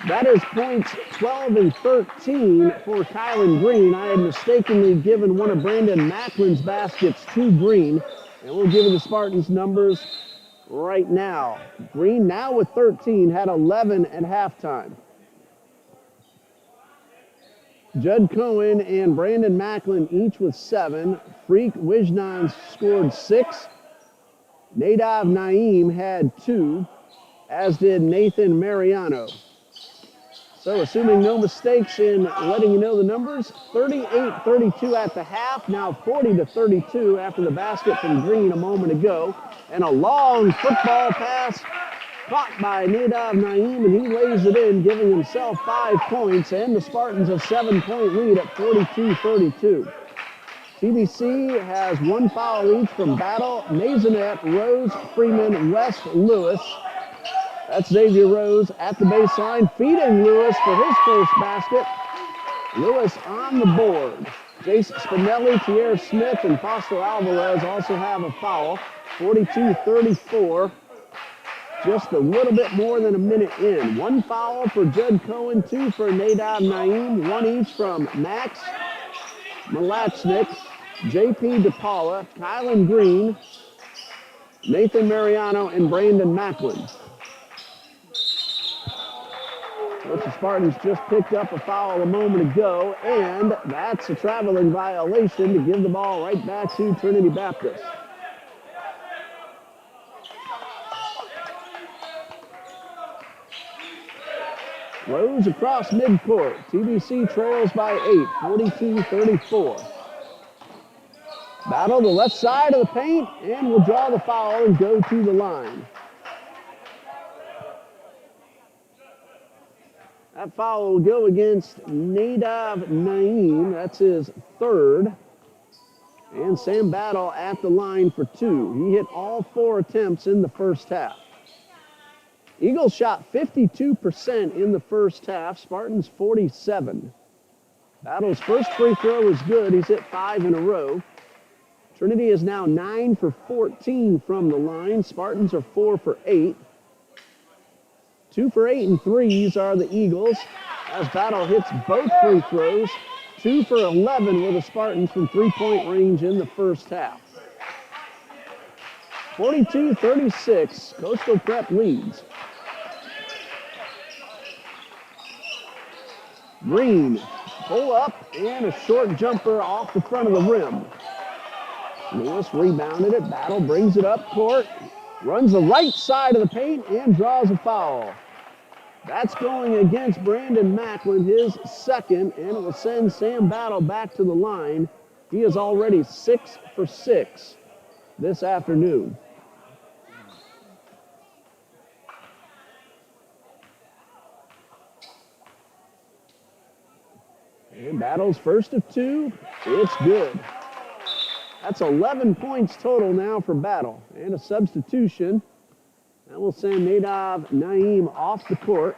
That is points 12 and 13 for Kylan Green. I had mistakenly given one of Brandon Macklin's baskets to Green, and we'll give you the Spartans' numbers right now. Green now with 13, had 11 at halftime. Judd Cohen and Brandon Macklin each with 7. Freak Wijnan scored 6. Nadav Naeem had 2, as did Nathan Mariano. So assuming no mistakes in letting you know the numbers, 38-32 at the half, now 40-32 after the basket from Green a moment ago. And a long football pass caught by Nadav Naeem, and he lays it in, giving himself 5 points, and the Spartans a 7-point lead at 42-32. TBC has 1 foul each from Battle, Maisonette, Rose, Freeman, West, Lewis. That's Xavier Rose at the baseline, feeding Lewis for his first basket. Lewis on the board. Jace Spinelli, Tierre Smith, and Fausto Alvarez also have a foul. 42-34. Just a little bit more than a minute in. 1 foul for Judd Cohen, 2 for Nadav Naeem, 1 each from Max Malachnik, JP DePaula, Kylan Green, Nathan Mariano, and Brandon Macklin. The Spartans just picked up a foul a moment ago, and that's a traveling violation to give the ball right back to Trinity Baptist. Rose across midcourt. TBC trails by 8, 42-34. Battle the left side of the paint, and will draw the foul and go to the line. That foul will go against Nadav Naeem. That's his 3rd. And Sam Battle at the line for 2. He hit all 4 attempts in the first half. Eagles shot 52% in the first half. Spartans 47. Battle's first free throw is good. He's hit 5 in a row. Trinity is now 9 for 14 from the line. Spartans are 4 for 8. 2 for 8 and 3s are the Eagles, as Battle hits both free throws. 2 for 11 were the Spartans from 3-point range in the first half. 42-36, Coastal Prep leads. Green, pull up, and a short jumper off the front of the rim. Lewis rebounded it. Battle brings it up court. Runs the right side of the paint and draws a foul. That's going against Brandon Macklin, his 2nd, and it will send Sam Battle back to the line. He is already 6 for 6 this afternoon. And Battle's first of 2. It's good. That's 11 points total now for Battle. And a substitution. That will send Nadav Naeem off the court.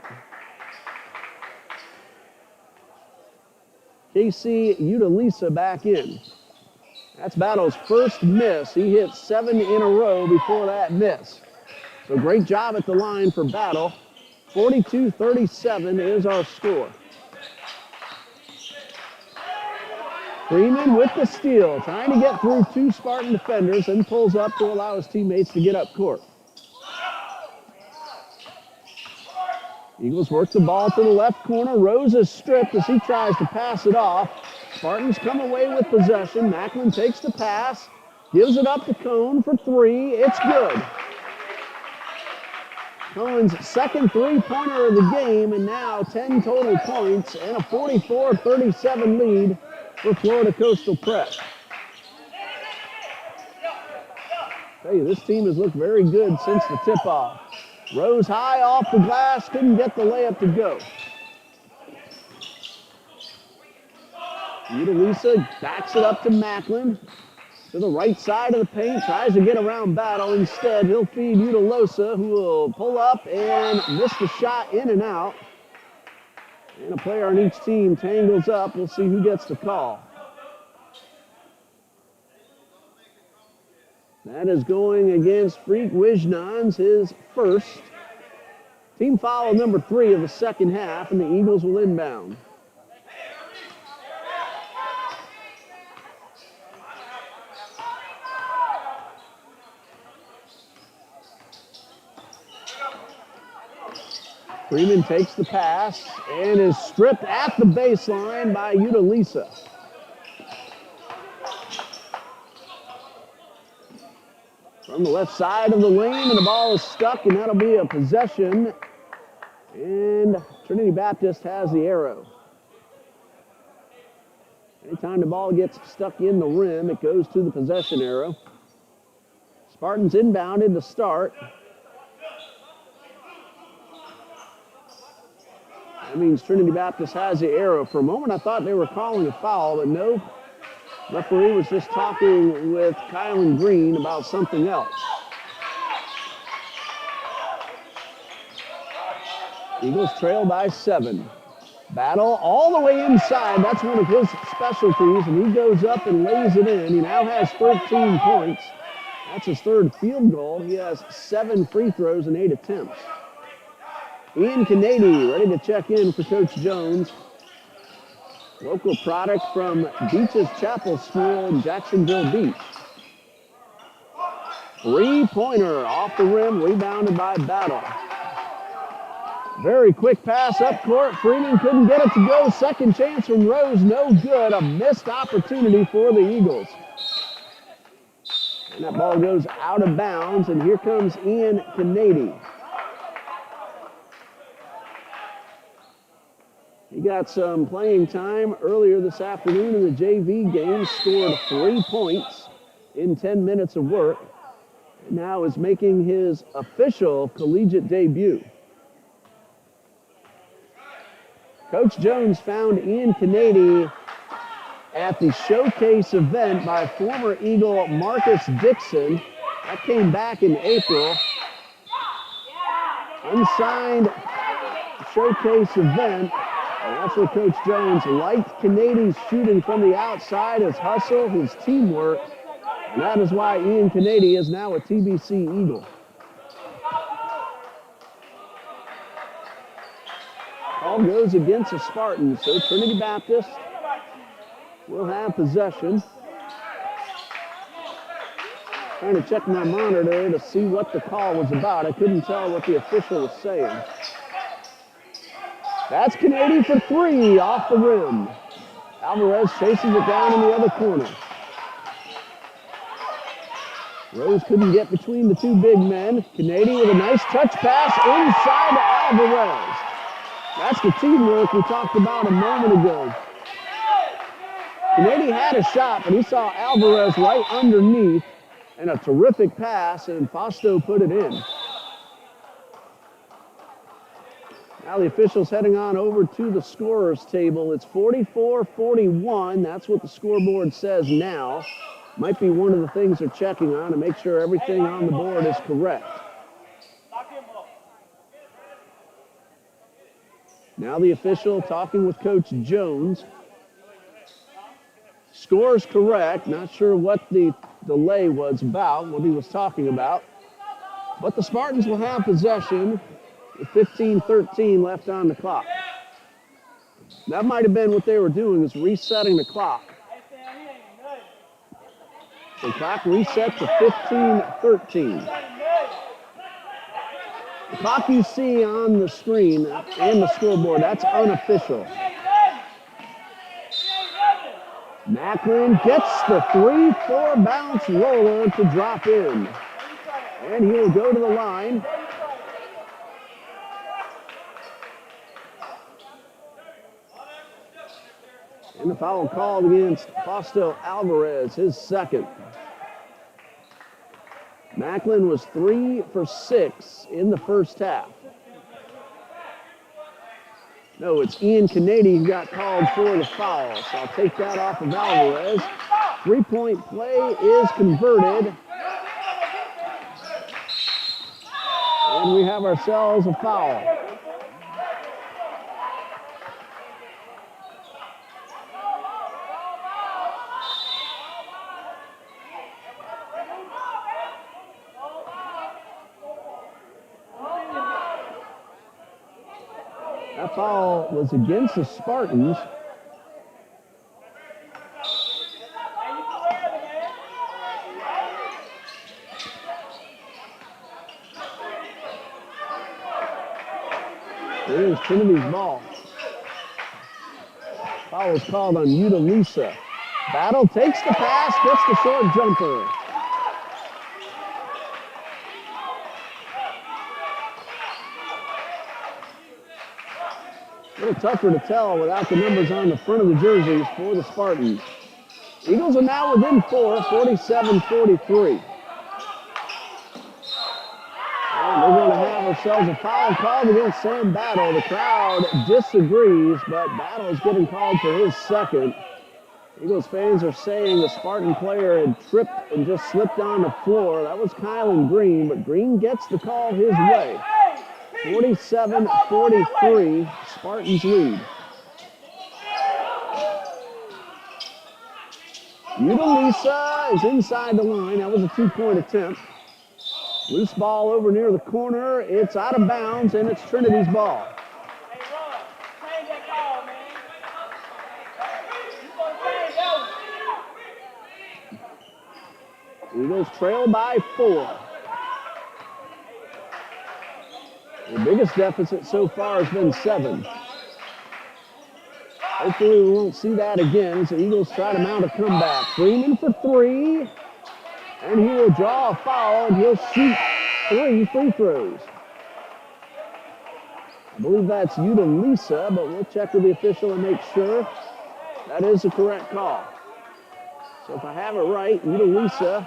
KC Udalisa back in. That's Battle's first miss. He hit 7 in a row before that miss. So great job at the line for Battle. 42-37 is our score. Freeman with the steal, trying to get through 2 Spartan defenders, and pulls up to allow his teammates to get up court. Eagles work the ball to the left corner. Rose is stripped as he tries to pass it off. Spartans come away with possession. Macklin takes the pass, gives it up to Cone for 3. It's good. Cohen's 2nd 3-pointer of the game, and now 10 total points and a 44-37 lead for Florida Coastal Prep. Tell you, this team has looked very good since the tip-off. Rose high off the glass, couldn't get the layup to go. Utalisa backs it up to Macklin. To the right side of the paint, tries to get around Battle. Instead, he'll feed Utalosa, who will pull up and miss the shot in and out. And a player on each team tangles up. We'll see who gets the call. That is going against Freak Wijnans, his first. Team foul number 3 of the second half, and the Eagles will inbound. Freeman takes the pass and is stripped at the baseline by Utalisa. From the left side of the lane, and the ball is stuck, and that'll be a possession. And Trinity Baptist has the arrow. Anytime the ball gets stuck in the rim, it goes to the possession arrow. Spartans inbounded to start. That means Trinity Baptist has the arrow. For a moment, I thought they were calling a foul, but no. Referee was just talking with Kylan Green about something else. Eagles trail by 7. Battle all the way inside. That's one of his specialties, and he goes up and lays it in. He now has 13 points. That's his third field goal. He has 7 free throws and 8 attempts. Ian Kennedy ready to check in for Coach Jones. Local product from Beaches Chapel School in Jacksonville Beach. 3-pointer off the rim, rebounded by Battle. Very quick pass up court. Freeman couldn't get it to go. Second chance from Rose, no good. A missed opportunity for the Eagles. And that ball goes out of bounds, and here comes Ian Kennedy. He got some playing time earlier this afternoon in the JV game, scored 3 points in 10 minutes of work, and now is making his official collegiate debut. Coach Jones found Ian Kennedy at the showcase event by former Eagle Marcus Dixon. That came back in April. Unsigned showcase event. And that's what Coach Jones liked Kennedy's shooting from the outside, his hustle, his teamwork. And that is why Ian Kennedy is now a TBC Eagle. Call goes against the Spartans, so Trinity Baptist will have possession. Trying to check my monitor to see what the call was about. I couldn't tell what the official was saying. That's Kennedy for 3 off the rim. Alvarez chases it down in the other corner. Rose couldn't get between the two big men. Kennedy with a nice touch pass inside to Alvarez. That's the teamwork we talked about a moment ago. Kennedy had a shot, but he saw Alvarez right underneath, and a terrific pass, and Fausto put it in. Now the officials heading on over to the scorer's table. It's 44-41. That's what the scoreboard says now. Might be one of the things they're checking on to make sure everything on the board is correct. Now the official talking with Coach Jones. Score's correct. Not sure what the delay was about, what he was talking about. But the Spartans will have possession with 15-13 left on the clock. That might have been what they were doing, is resetting the clock. The clock reset to 15-13. The clock you see on the screen and the scoreboard, that's unofficial. Macklin gets the 3-4 bounce roller to drop in. And he'll go to the line. And the foul called against Fausto Alvarez, his second. Macklin was 3 for 6 in the first half. No, it's Ian Kennedy who got called for the foul, so I'll take that off of Alvarez. Three-point play is converted. And we have ourselves a foul. That foul was against the Spartans. Here's Trinity's ball. Foul is called on Utalisa. Battle takes the pass, gets the short jumper. A little tougher to tell without the numbers on the front of the jerseys for the Spartans. Eagles are now within 4, 47-43. And we're going to have ourselves a foul called against Sam Battle. The crowd disagrees, but Battle is getting called for his second. Eagles fans are saying the Spartan player had tripped and just slipped on the floor. That was Kylan Green, but Green gets the call his way. 47-43, Spartans lead. Utalisa is inside the line. That was a two-point attempt. Loose ball over near the corner. It's out of bounds, and it's Trinity's ball. Eagles trail by 4. The biggest deficit so far has been 7. Hopefully we won't see that again, so Eagles try to mount a comeback. Freeman for 3, and he will draw a foul, and he'll shoot 3 free throws. I believe that's Utalisa, but we'll check with the official and make sure that is the correct call. So if I have it right, Utalisa.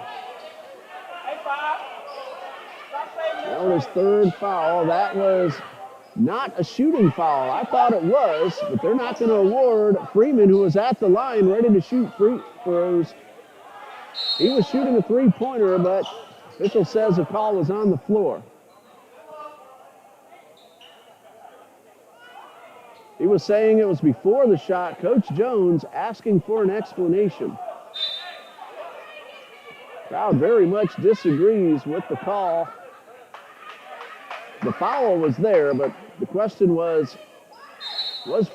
That was his third foul. That was not a shooting foul. I thought it was, but they're not going to award Freeman, who was at the line ready to shoot free throws. He was shooting a three-pointer, but official says the call was on the floor. He was saying it was before the shot. Coach Jones asking for an explanation. Crowd very much disagrees with the call. The foul was there, but the question was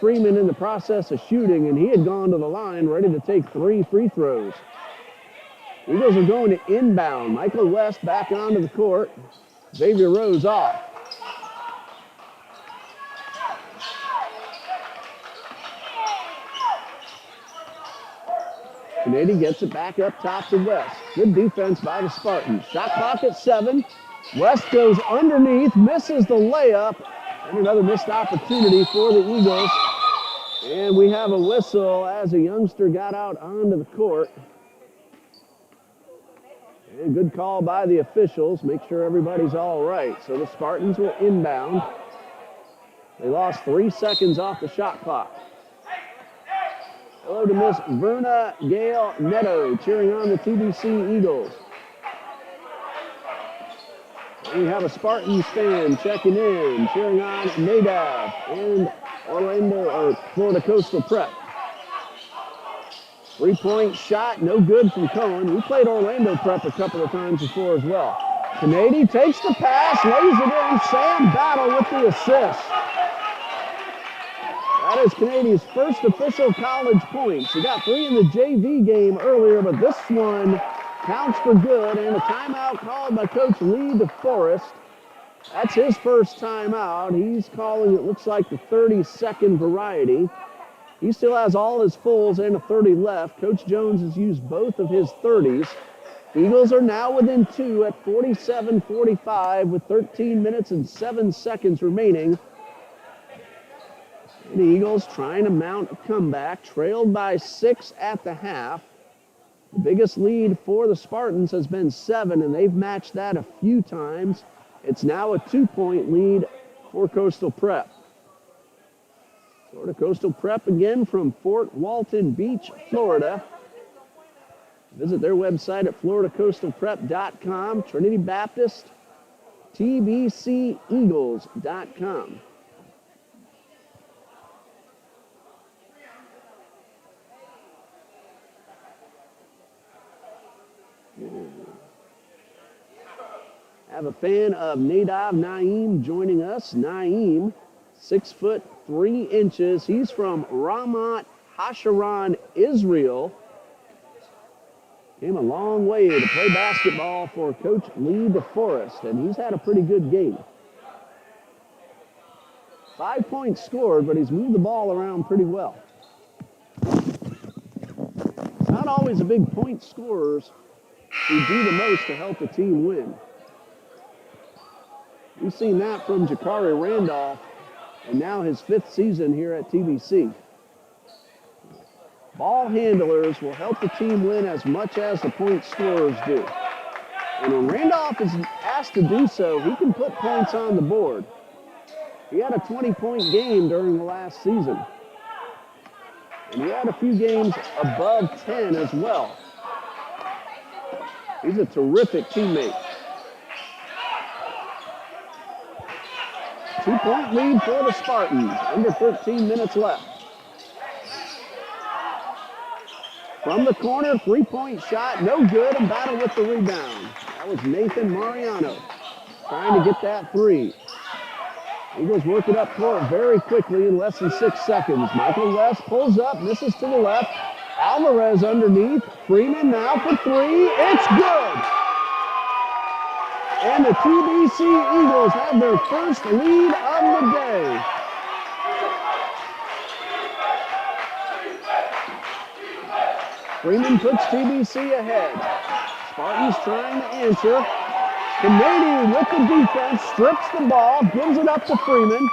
Freeman in the process of shooting, and he had gone to the line ready to take 3 free throws. Eagles are going to inbound. Michael West back onto the court. Xavier Rose off. Kennedy gets it back up top to West. Good defense by the Spartans. Shot clock at 7. West goes underneath, misses the layup, and another missed opportunity for the Eagles. And we have a whistle as a youngster got out onto the court. And good call by the officials. Make sure everybody's all right. So the Spartans will inbound. They lost 3 seconds off the shot clock. Hello to Miss Verna Gale Netto cheering on the TBC Eagles. We have a Spartans fan checking in, cheering on Nadab and Florida Coastal Prep. 3-point shot, no good from Cohen. We played Orlando Prep a couple of times before as well. Kennedy takes the pass, lays it in. Sam Battle with the assist. That is Canadian's first official college points. He got 3 in the JV game earlier, but this one counts for good, and a timeout called by Coach Lee DeForest. That's his first timeout. He's calling, it looks like, the 30-second variety. He still has all his fulls and a 30 left. Coach Jones has used both of his 30s. Eagles are now within 2 at 47-45 with 13 minutes and 7 seconds remaining. And the Eagles trying to mount a comeback, trailed by 6 at the half. The biggest lead for the Spartans has been 7, and they've matched that a few times. It's now a 2-point lead for Coastal Prep. Florida Coastal Prep again from Fort Walton Beach, Florida. Visit their website at floridacoastalprep.com. Trinity Baptist, TBCEagles.com. Have a fan of Nadav Naeem joining us. Naeem, 6 foot 3 inches. He's from Ramat Hasharon, Israel. Came a long way to play basketball for Coach Lee DeForest, and he's had a pretty good game. 5 points scored, but he's moved the ball around pretty well. It's not always the big point scorers who do the most to help the team win. We've seen that from Jakari Randolph, and now his 5th season here at TBC. Ball handlers will help the team win as much as the point scorers do. And when Randolph is asked to do so, he can put points on the board. He had a 20-point game during the last season. And he had a few games above 10 as well. He's a terrific teammate. 2-point lead for the Spartans. Under 13 minutes left. From the corner, 3-point shot, no good, and battle with the rebound. That was Nathan Mariano trying to get that 3. Eagles work it up court very quickly in less than 6 seconds. Michael West pulls up, misses to the left. Alvarez underneath. Freeman now for 3. It's good! And the TBC Eagles have their first lead of the day. Freeman puts TBC ahead. Spartans trying to answer. Canadian with the defense, strips the ball, gives it up to Freeman.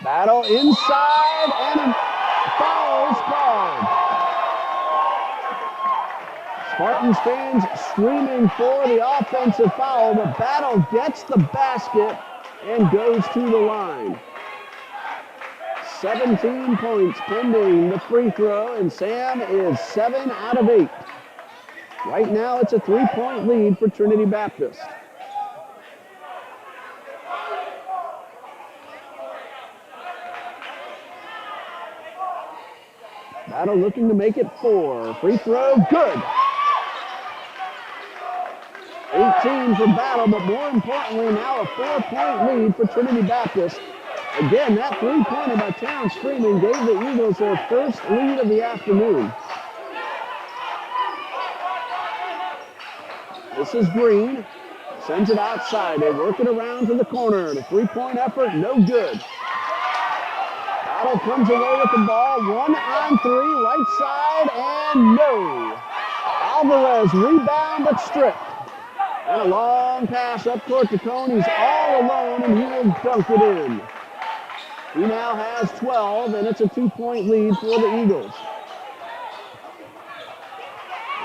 Battle inside, and a foul is called. Spartans fans screaming for the offensive foul, but Battle gets the basket and goes to the line. 17 points pending the free throw, and Sam is 7 out of 8. Right now, it's a 3-point lead for Trinity Baptist. Battle looking to make it 4. Free throw, good. 18 for Battle, but more importantly, now a 4-point lead for Trinity Baptist. Again, that 3-pointer by Terrence Freeman gave the Eagles their first lead of the afternoon. This is Green. Sends it outside. They work it around to the corner. The 3-point effort, no good. Battle comes away with the ball. 1 on 3, right side, and no. Alvarez rebound, but stripped. And a long pass up court to Cone. He's all alone, and he will dunk it in. He now has 12, and it's a 2-point lead for the Eagles.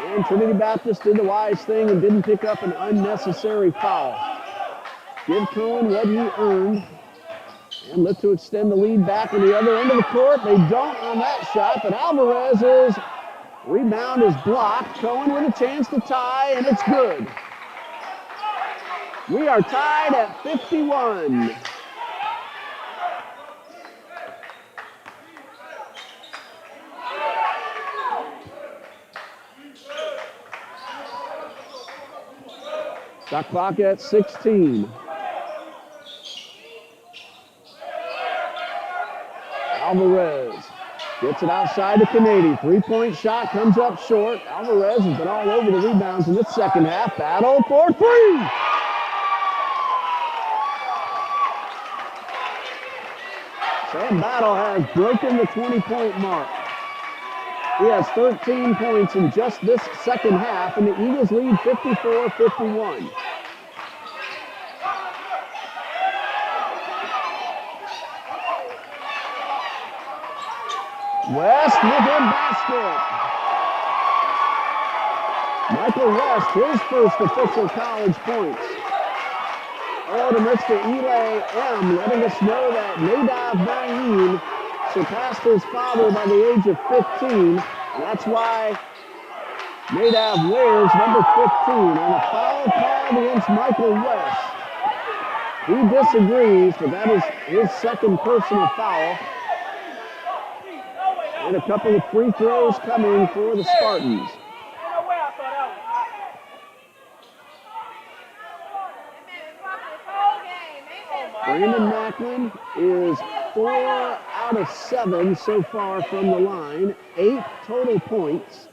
And Trinity Baptist did the wise thing and didn't pick up an unnecessary foul. Give Cohen what he earned and look to extend the lead back to the other end of the court. They don't on that shot, but Alvarez's rebound is blocked. Cohen with a chance to tie, and it's good. We are tied at 51. Shot clock at 16. Alvarez gets it outside to Canady. 3-point shot comes up short. Alvarez has been all over the rebounds in this second half. Battle for 3. Sam Battle has broken the 20-point mark. He has 13 points in just this second half, and the Eagles lead 54-51. West with a basket. Michael West, his first official college points. Oh, to Mr. Eli M., letting us know that Nadav Naeem surpassed his father by the age of 15, and that's why Nadav wears number 15, and a foul called against Michael West. He disagrees, but that is his second personal foul. And a couple of free throws coming for the Spartans. Brandon Macklin is 4 out of 7 so far from the line, 8 total points.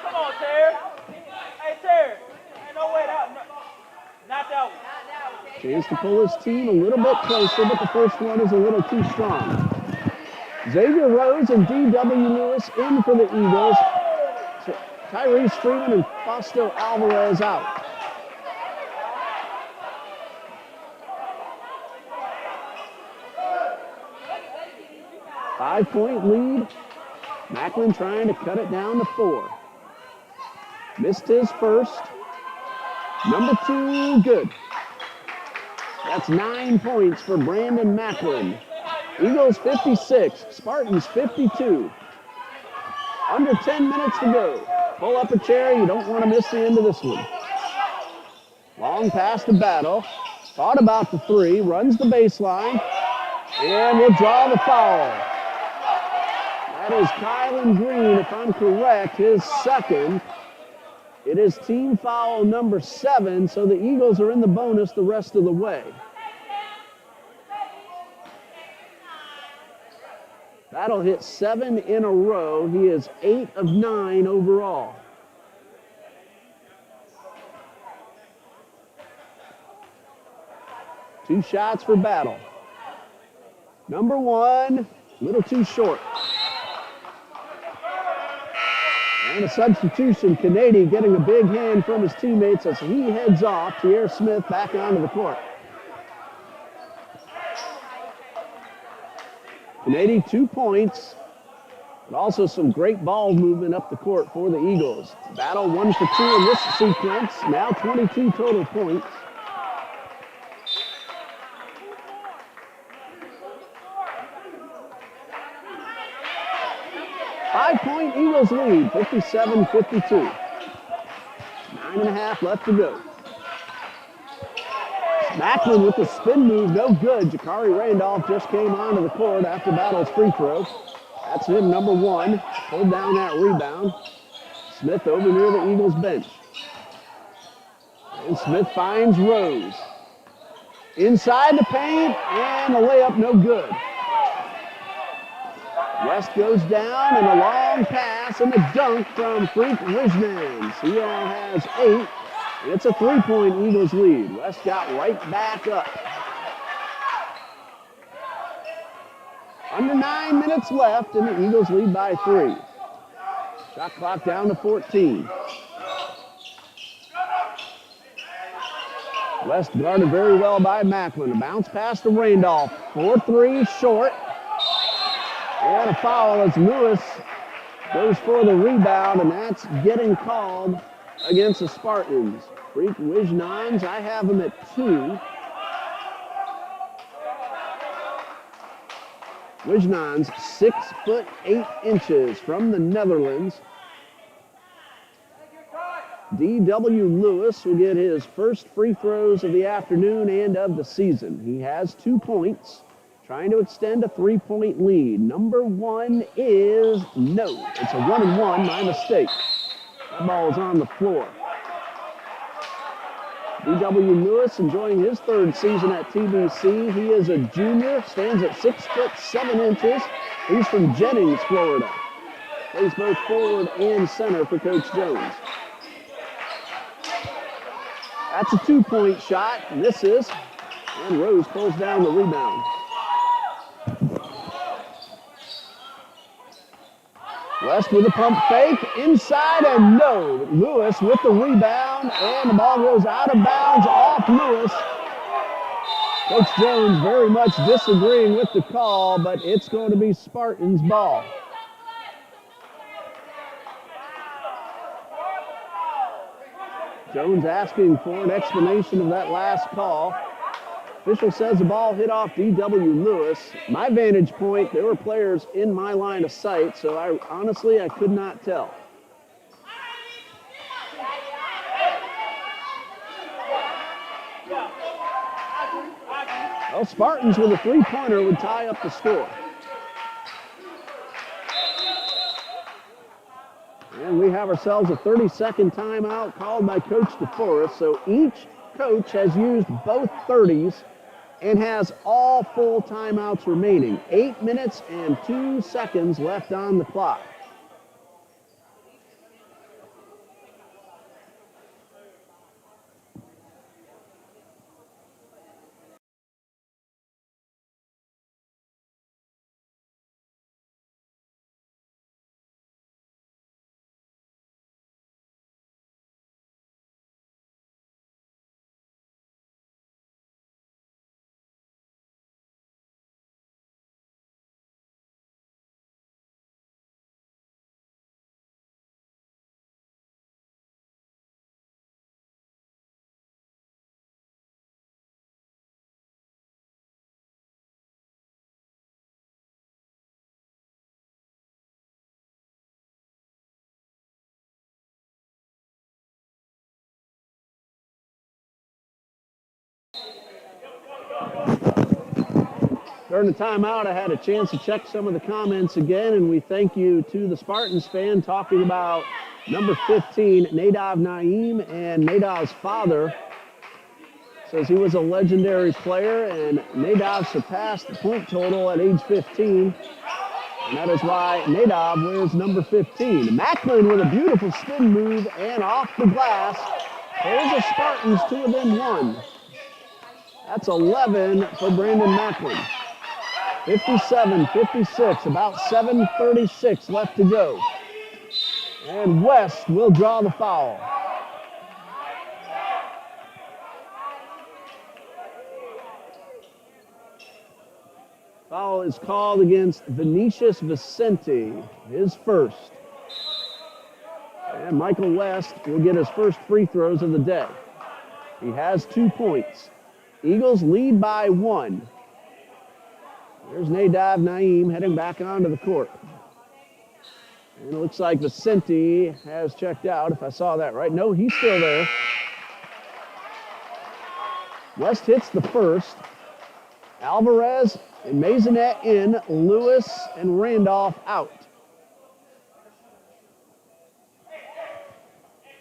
Come on, Terry. Hey, Terry. Ain't no way that. Not that one. Chance to pull his team a little bit closer, but the first one is a little too strong. Xavier Rose and D.W. Lewis in for the Eagles. Tyrese Freeman and Fausto Alvarez out. Five-point lead. Macklin trying to cut it down to 4. Missed his first. Number 2, good. That's 9 points for Brandon Macklin. Eagles 56, Spartans 52. Under 10 minutes to go. Pull up a chair, you don't want to miss the end of this one. Long pass to Battle. Thought about the 3, runs the baseline, and will draw the foul. That is Kylan Green, if I'm correct, his second. It is team foul number 7, so the Eagles are in the bonus the rest of the way. That'll hit 7 in a row. He is 8 of 9 overall. Two shots for Battle. Number 1, a little too short. And a substitution, Canady getting a big hand from his teammates as he heads off. Tierre Smith back onto the court. Canady 2 points, but also some great ball movement up the court for the Eagles. Battle 1 for 2 in this sequence, now 22 total points. Five-point Eagles lead, 57-52. 9.5 left to go. Macklin with the spin move, no good. Jakari Randolph just came onto the court after Battle's free throw. That's him, number 1. Pulled down that rebound. Smith over near the Eagles bench. And Smith finds Rose. Inside the paint, and the layup no good. West goes down, and a long pass and a dunk from Freak Wijnans. He now has 8. And it's a 3-point Eagles lead. West got right back up. Under 9 minutes left, and the Eagles lead by 3. Shot clock down to 14. West guarded very well by Macklin. A bounce pass to Randolph. 4-3 short. And a foul as Lewis goes for the rebound, and that's getting called against the Spartans. Freak Wijnans, I have him at 2. Wijnans, 6'8" from the Netherlands. D.W. Lewis will get his first free throws of the afternoon and of the season. He has 2 points, trying to extend a 3-point lead. Number 1 is no. It's a 1-and-1, my mistake. That ball is on the floor. D.W. Lewis enjoying his 3rd season at TBC. He is a junior, stands at 6'7". He's from Jennings, Florida. Plays both forward and center for Coach Jones. That's a 2-point shot, misses, and Rose pulls down the rebound. West with a pump fake, inside and no. Lewis with the rebound, and the ball goes out of bounds off Lewis. Coach Jones very much disagreeing with the call, but it's going to be Spartans' ball. Jones asking for an explanation of that last call. Official says the ball hit off D.W. Lewis. My vantage point, there were players in my line of sight, so I could not tell. Well, Spartans with a three-pointer would tie up the score. And we have ourselves a 30-second timeout called by Coach DeForest. So each coach has used both 30s and has all full timeouts remaining. 8 minutes and 2 seconds left on the clock. During the timeout, I had a chance to check some of the comments again, and we thank you to the Spartans fan talking about number 15, Nadav Naeem, and Nadav's father. Says he was a legendary player, and Nadav surpassed the point total at age 15, and that is why Nadav wears number 15. Macklin with a beautiful spin move and off the glass. There's the Spartans to within one. That's 11 for Brandon Macklin. 57-56, about 7:36 left to go. And West will draw the foul. Foul is called against Vinicius Vicente, his first. And Michael West will get his first free throws of the day. He has 2 points. Eagles lead by 1. There's Nadav Naeem heading back onto the court. And it looks like Vicente has checked out, if I saw that right. No, he's still there. West hits the first. Alvarez and Maisonette in. Lewis and Randolph out.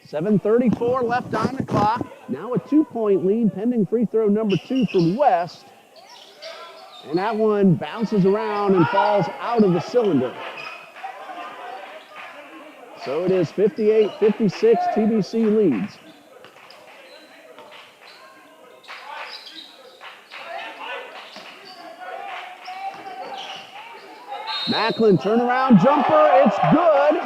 7:34 left on the clock. Now a 2-point lead pending free throw number 2 from West. And that one bounces around and falls out of the cylinder. So it is 58-56, TBC leads. Macklin turnaround jumper, it's good.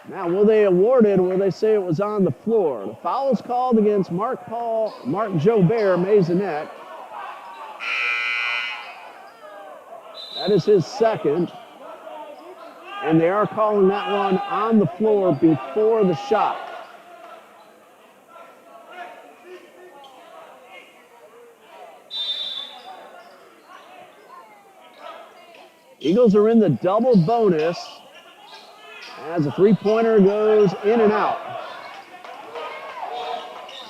Now, will they award it or will they say it was on the floor? The foul is called against Mark Jobert, Maisonette. That is his second. And they are calling that one on the floor before the shot. Eagles are in the double bonus as a three-pointer goes in and out.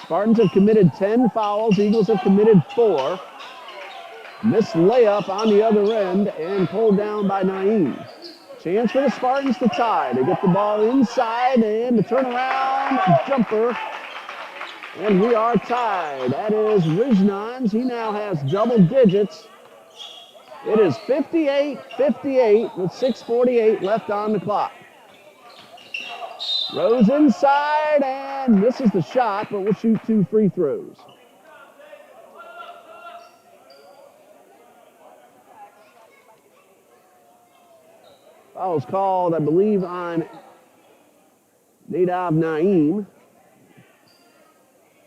Spartans have committed 10 fouls. Eagles have committed 4. Missed layup on the other end and pulled down by Naeem. Chance for the Spartans to tie. They get the ball inside and the turnaround jumper. And we are tied. That is Rijnans. He now has double digits. It is 58-58 with 6:48 left on the clock. Rose inside and misses the shot, but will shoot 2 free throws. Foul was called, I believe, on Nadav Naeem.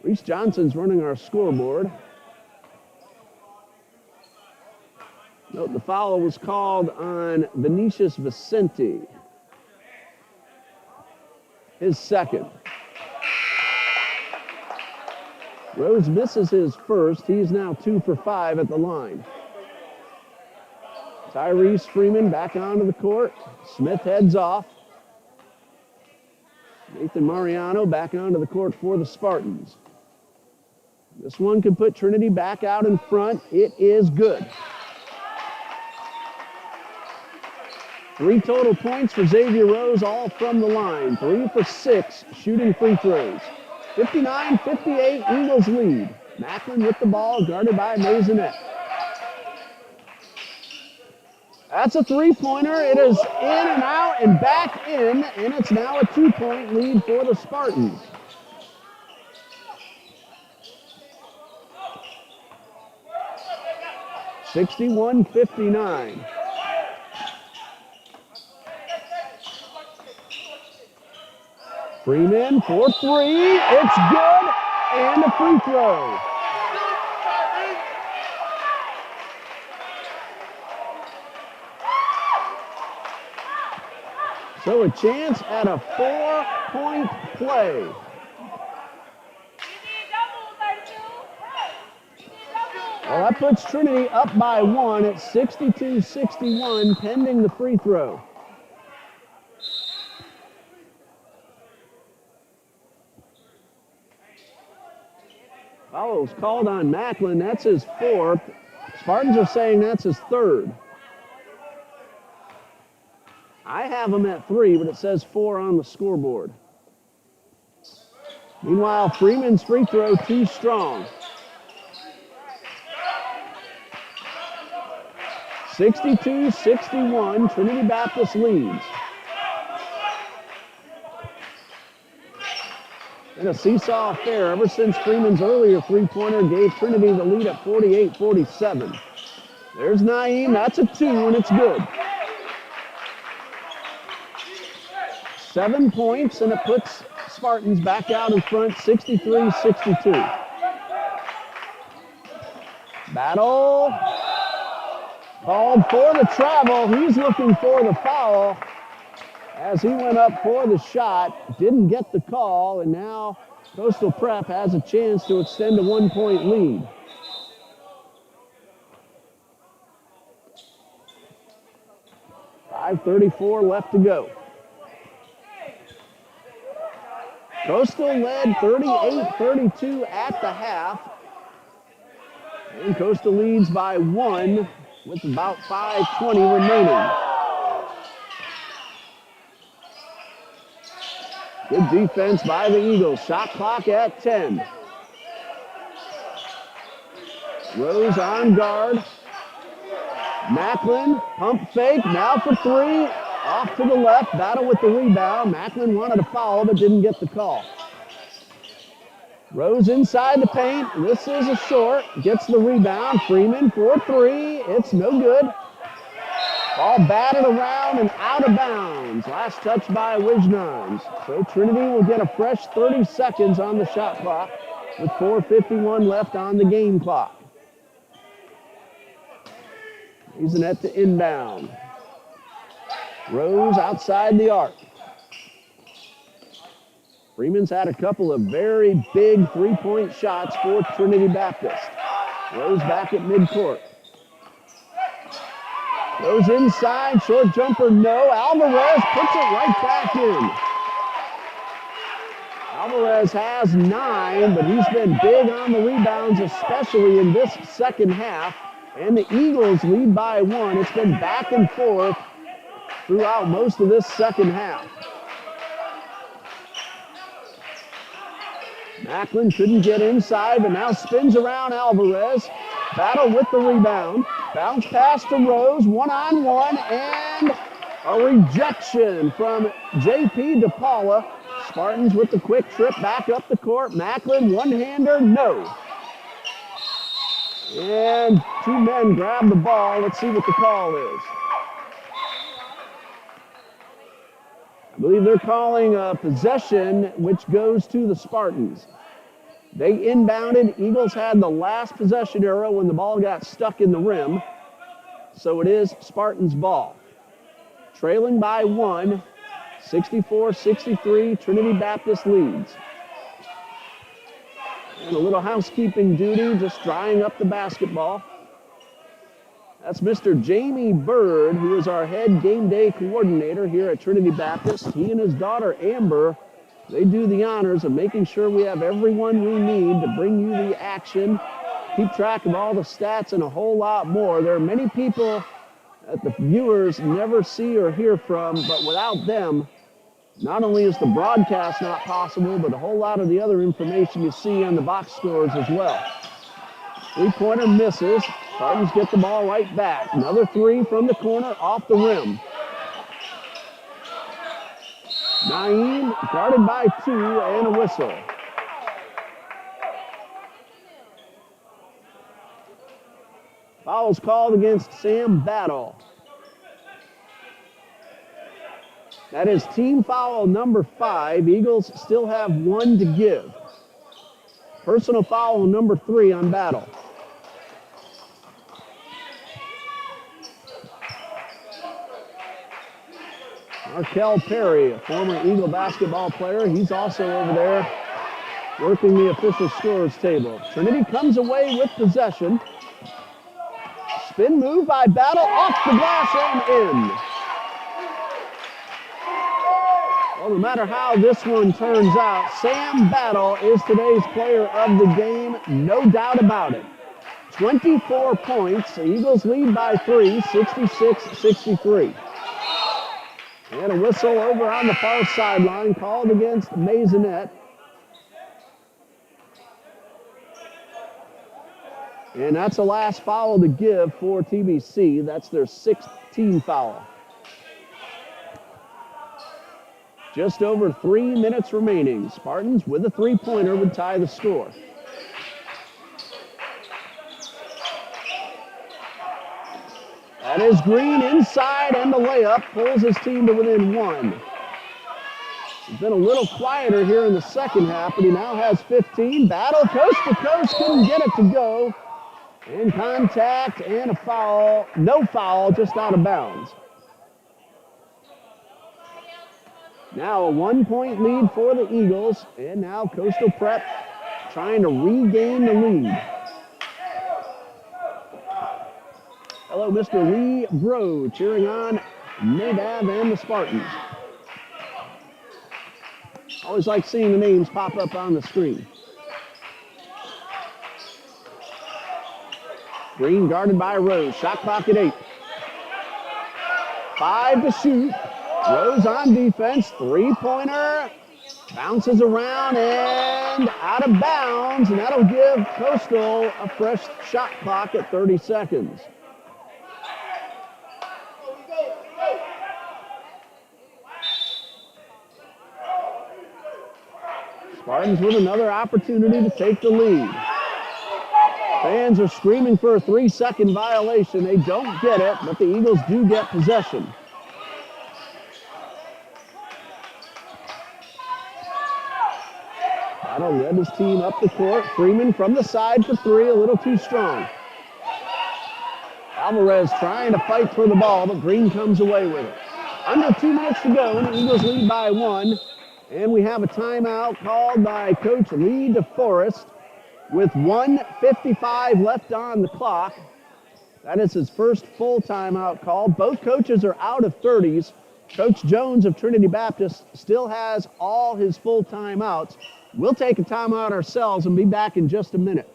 Reese Johnson's running our scoreboard. Note the foul was called on Vinicius Vicente. his second. Rose misses his first. He's now 2 for 5 at the line. Tyrese Freeman back onto the court. Smith heads off. Nathan Mariano back onto the court for the Spartans. This one can put Trinity back out in front. It is good. 3 total points for Xavier Rose, all from the line. 3 for 6 shooting free throws. 59-58, Eagles lead. Macklin with the ball, guarded by Maisonette. That's a three-pointer. It is in and out and back in, and it's now a 2-point lead for the Spartans. (61-59). Freeman for 3. It's good, and a free throw. So a chance at a 4-point play. Well, that puts Trinity up by 1 at 62-61, pending the free throw. Foul was called on Macklin. That's his 4th. Spartans are saying that's his 3rd. I have him at 3, but it says 4 on the scoreboard. Meanwhile, Freeman's free throw too strong. 62-61, Trinity Baptist leads. And a seesaw affair ever since Freeman's earlier three-pointer gave Trinity the lead at 48-47. There's Naeem, that's a 2, and it's good. 7 points, and it puts Spartans back out in front, 63-62. Battle called for the travel. He's looking for the foul as he went up for the shot. Didn't get the call, and now Coastal Prep has a chance to extend a 1-point lead. .534 left to go. Coastal led 38-32 at the half. And Coastal leads by 1 with about 5:20 remaining. Good defense by the Eagles. Shot clock at 10. Rose on guard. Macklin, pump fake, now for 3. Off to the left, battle with the rebound. Macklin wanted a foul, but didn't get the call. Rose inside the paint. This is a short. Gets the rebound. Freeman for 3. It's no good. Ball batted around and out of bounds. Last touch by Wijnans. So Trinity will get a fresh 30 seconds on the shot clock with 4:51 left on the game clock. Maisonette to inbound. Rose outside the arc. Freeman's had a couple of very big three-point shots for Trinity Baptist. Rose back at midcourt. Goes inside, short jumper, no. Alvarez puts it right back in. Alvarez has 9, but he's been big on the rebounds, especially in this second half. And the Eagles lead by 1. It's been back and forth throughout most of this second half. Macklin couldn't get inside, but now spins around Alvarez. Battle with the rebound. Bounce pass to Rose, one-on-one, and a rejection from J.P. DePaula. Spartans with the quick trip back up the court. Macklin, one-hander, no. And 2 men grab the ball. Let's see what the call is. I believe they're calling a possession, which goes to the Spartans. They inbounded. Eagles had the last possession arrow when the ball got stuck in the rim. So it is Spartans' ball. Trailing by 1, 64-63, Trinity Baptist leads. And a little housekeeping duty, just drying up the basketball. That's Mr. Jamie Bird, who is our head game day coordinator here at Trinity Baptist. He and his daughter, Amber, they do the honors of making sure we have everyone we need to bring you the action, keep track of all the stats, and a whole lot more. There are many people that the viewers never see or hear from, but without them, not only is the broadcast not possible, but a whole lot of the other information you see on the box scores as well. Three-pointer misses. Spartans get the ball right back. Another three from the corner off the rim. Naeem guarded by two and a whistle. Foul's called against Sam Battle. That is team foul number 5. Eagles still have one to give. Personal foul number 3 on Battle. Markel Perry, a former Eagle basketball player, he's also over there working the official scores table. Trinity comes away with possession. Spin move by Battle, off the glass and in. Well, no matter how this one turns out, Sam Battle is today's player of the game, no doubt about it. 24 points, the Eagles lead by 3, 66-63. And a whistle over on the far sideline called against Maisonette. And that's the last foul to give for TBC. That's their 6th team foul. Just over 3 minutes remaining. Spartans with a three-pointer would tie the score. That is Green inside, and the layup pulls his team to within 1. He's been a little quieter here in the second half, but he now has 15. Battle coast to coast, couldn't get it to go. And contact and a foul. No foul, just out of bounds. Now a 1-point lead for the Eagles, and now Coastal Prep trying to regain the lead. Hello, Mr. Lee Bro, cheering on Nadab and the Spartans. Always like seeing the names pop up on the screen. Green guarded by Rose, shot clock at 8. 5 to shoot. Rose on defense, three-pointer, bounces around and out of bounds, and that'll give Coastal a fresh shot clock at 30 seconds. Spartans with another opportunity to take the lead. Fans are screaming for a 3-second violation. They don't get it, but the Eagles do get possession. Battle led his team up the court. Freeman from the side for 3, a little too strong. Alvarez trying to fight for the ball, but Green comes away with it. Under 2 minutes to go, and the Eagles lead by 1. And we have a timeout called by Coach Lee DeForest with 1:55 left on the clock. That is his first full timeout call. Both coaches are out of 30s. Coach Jones of Trinity Baptist still has all his full timeouts. We'll take a timeout ourselves and be back in just a minute.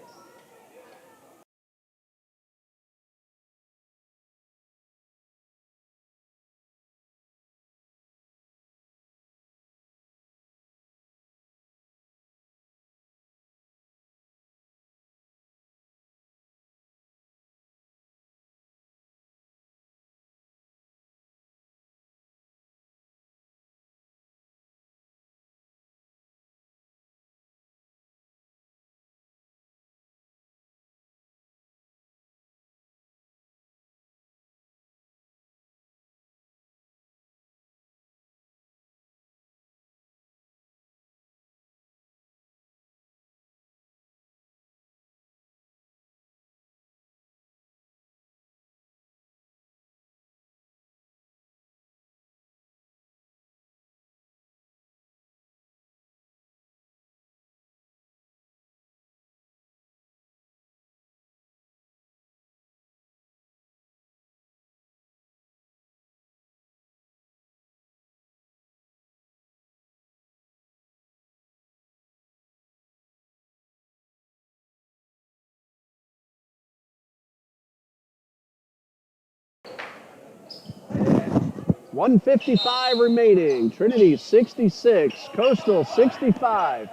1:55 remaining. Trinity 66, Coastal 65.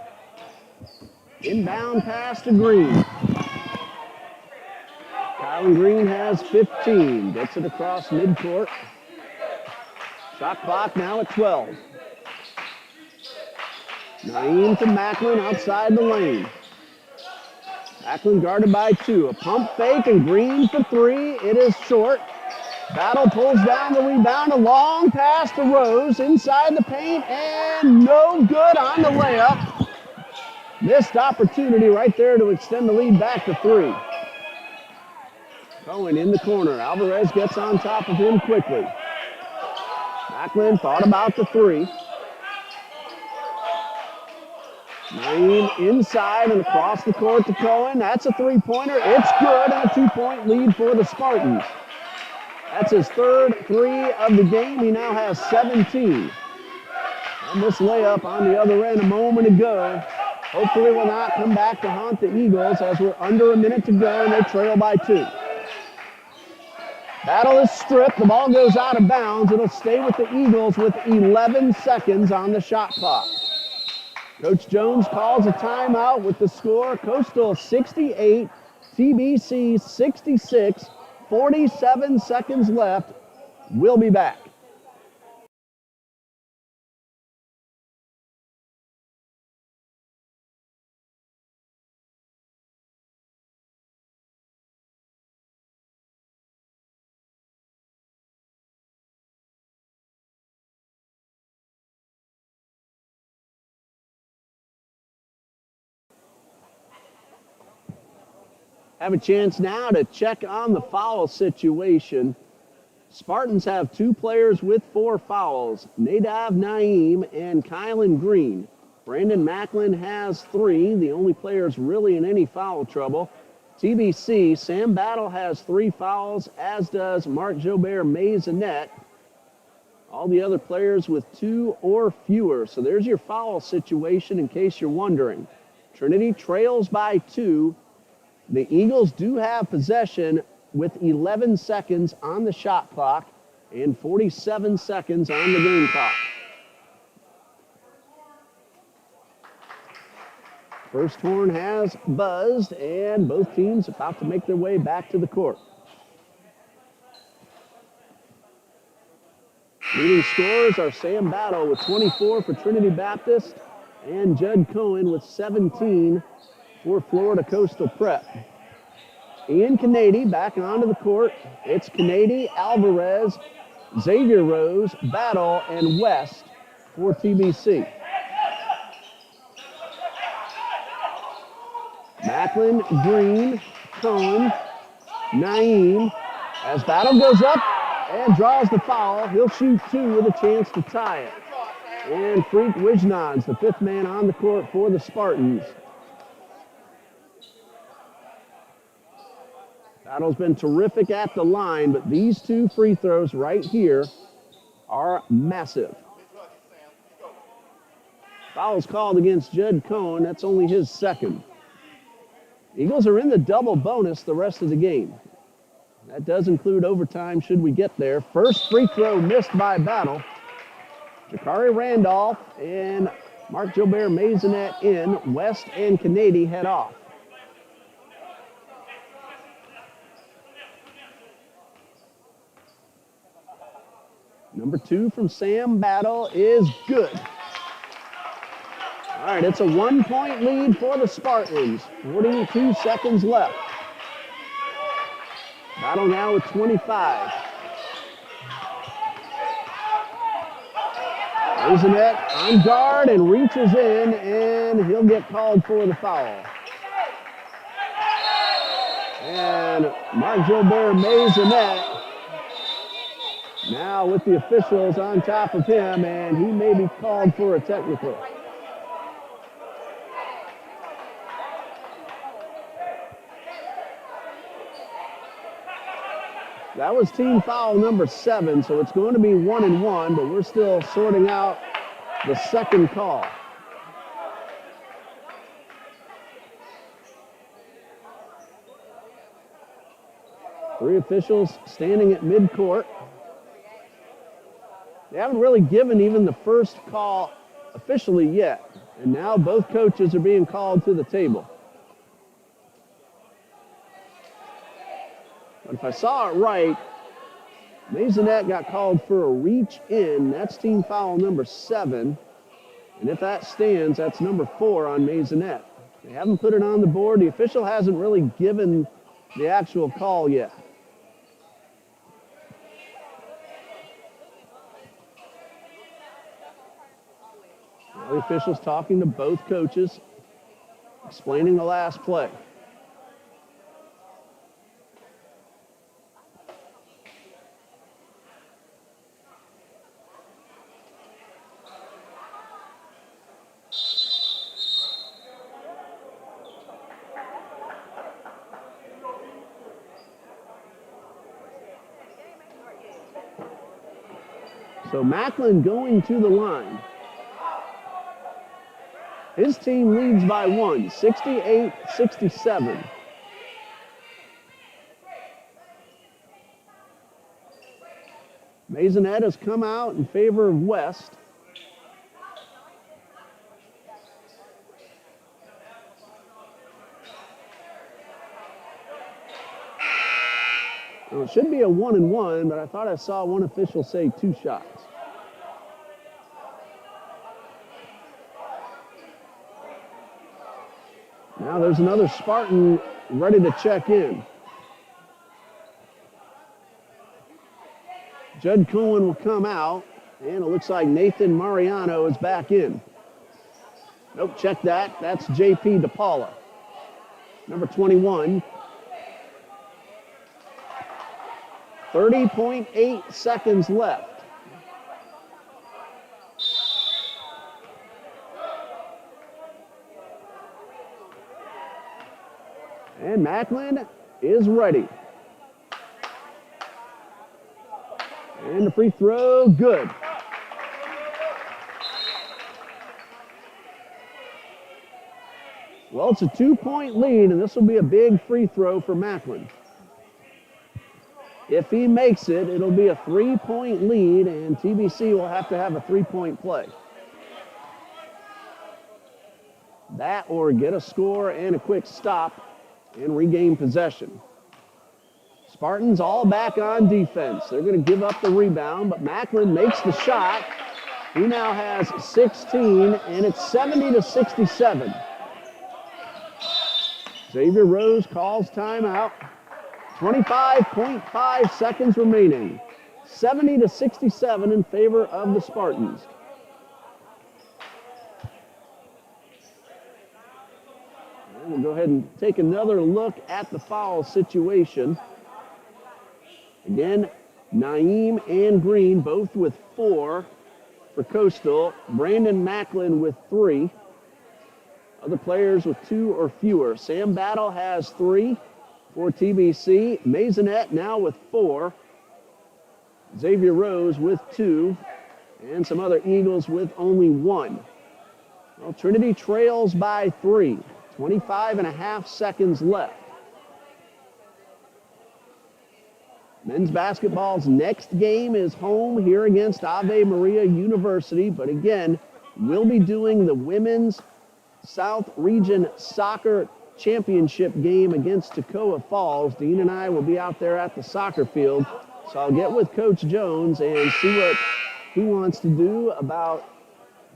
Inbound pass to Green. Kylan Green has 15. Gets it across midcourt. Shot clock now at 12. Naeem to Macklin outside the lane. Macklin guarded by 2. A pump fake and Green for 3. It is short. Battle pulls down the rebound. A long pass to Rose inside the paint and no good on the layup. Missed opportunity right there to extend the lead back to 3. Cohen in the corner. Alvarez gets on top of him quickly. Macklin thought about the 3. Naeem inside and across the court to Cohen. That's a 3-pointer. It's good, and a 2-point lead for the Spartans. That's his third 3 of the game. He now has 17. And this layup on the other end a moment ago hopefully will not come back to haunt the Eagles as we're under a minute to go and they trail by 2. Battle is stripped. The ball goes out of bounds. It'll stay with the Eagles with 11 seconds on the shot clock. Coach Jones calls a timeout with the score. Coastal 68, TBC 66, 47 seconds left. We'll be back. Have a chance now to check on the foul situation. Spartans have 2 players with 4 fouls, Nadav Naeem and Kylan Green. Brandon Macklin has 3, the only players really in any foul trouble. TBC, Sam Battle has 3 fouls, as does Mark Jobert Maisonette. All the other players with 2 or fewer. So there's your foul situation in case you're wondering. Trinity trails by 2. The Eagles do have possession with 11 seconds on the shot clock and 47 seconds on the game clock. First horn has buzzed, and both teams about to make their way back to the court. Leading scorers are Sam Battle with 24 for Trinity Baptist and Judd Cohen with 17 for Florida Coastal Prep. Ian Canady back onto the court. It's Canady, Alvarez, Xavier Rose, Battle, and West for TBC. Macklin, Green, Cohen, Naeem. As Battle goes up and draws the foul, he'll shoot 2 with a chance to tie it. And Freak Wijnan's the 5th man on the court for the Spartans. Battle's been terrific at the line, but these 2 free throws right here are massive. Foul's called against Judd Cohen. That's only his 2nd. Eagles are in the double bonus the rest of the game. That does include overtime should we get there. First free throw missed by Battle. Jakari Randolph and Mark Jobert Maisonette in. West and Canady head off. Number 2 from Sam Battle is good. All right, it's a 1-point lead for the Spartans. 42 seconds left. Battle now with 25. Maisonette on guard and reaches in, and he'll get called for the foul. And Mark Jobert Maisonette now with the officials on top of him, and he may be called for a technical. That was team foul number 7, so it's going to be 1-1, but we're still sorting out the second call. Three officials standing at midcourt. They haven't really given even the first call officially yet. And now both coaches are being called to the table. But if I saw it right, Maisonette got called for a reach in. That's team foul number 7. And if that stands, that's number 4 on Maisonette. They haven't put it on the board. The official hasn't really given the actual call yet. Now the official's talking to both coaches, explaining the last play. So Macklin going to the line. His team leads by 1, 68-67. Maisonette has come out in favor of West. Well, it should be a 1-and-1, but I thought I saw one official say 2 shots. Now there's another Spartan ready to check in. Judd Cohen will come out, and it looks like Nathan Mariano is back in. Nope, check that. That's JP DePaula, number 21. 30.8 seconds left. And Macklin is ready. And the free throw, good. Well, it's a 2-point lead, and this will be a big free throw for Macklin. If he makes it, it'll be a 3-point lead, and TBC will have to have a 3-point play. That or get a score and a quick stop and regain possession. Spartans all back on defense. They're going to give up the rebound, but Macklin makes the shot. He now has 16, and it's 70-67. Xavier Rose calls timeout. 25.5 seconds remaining. 70-67 in favor of the Spartans. And we'll go ahead and take another look at the foul situation. Again, Naeem and Green both with 4 for Coastal. Brandon Macklin with 3. Other players with 2 or fewer. Sam Battle has 3 for TBC. Maisonette now with 4. Xavier Rose with 2. And some other Eagles with only 1. Well, Trinity trails by 3. 25.5 seconds left. Men's basketball's next game is home here against Ave Maria University. But again, we'll be doing the Women's South Region Soccer Championship game against Toccoa Falls. Dean and I will be out there at the soccer field. So I'll get with Coach Jones and see what he wants to do about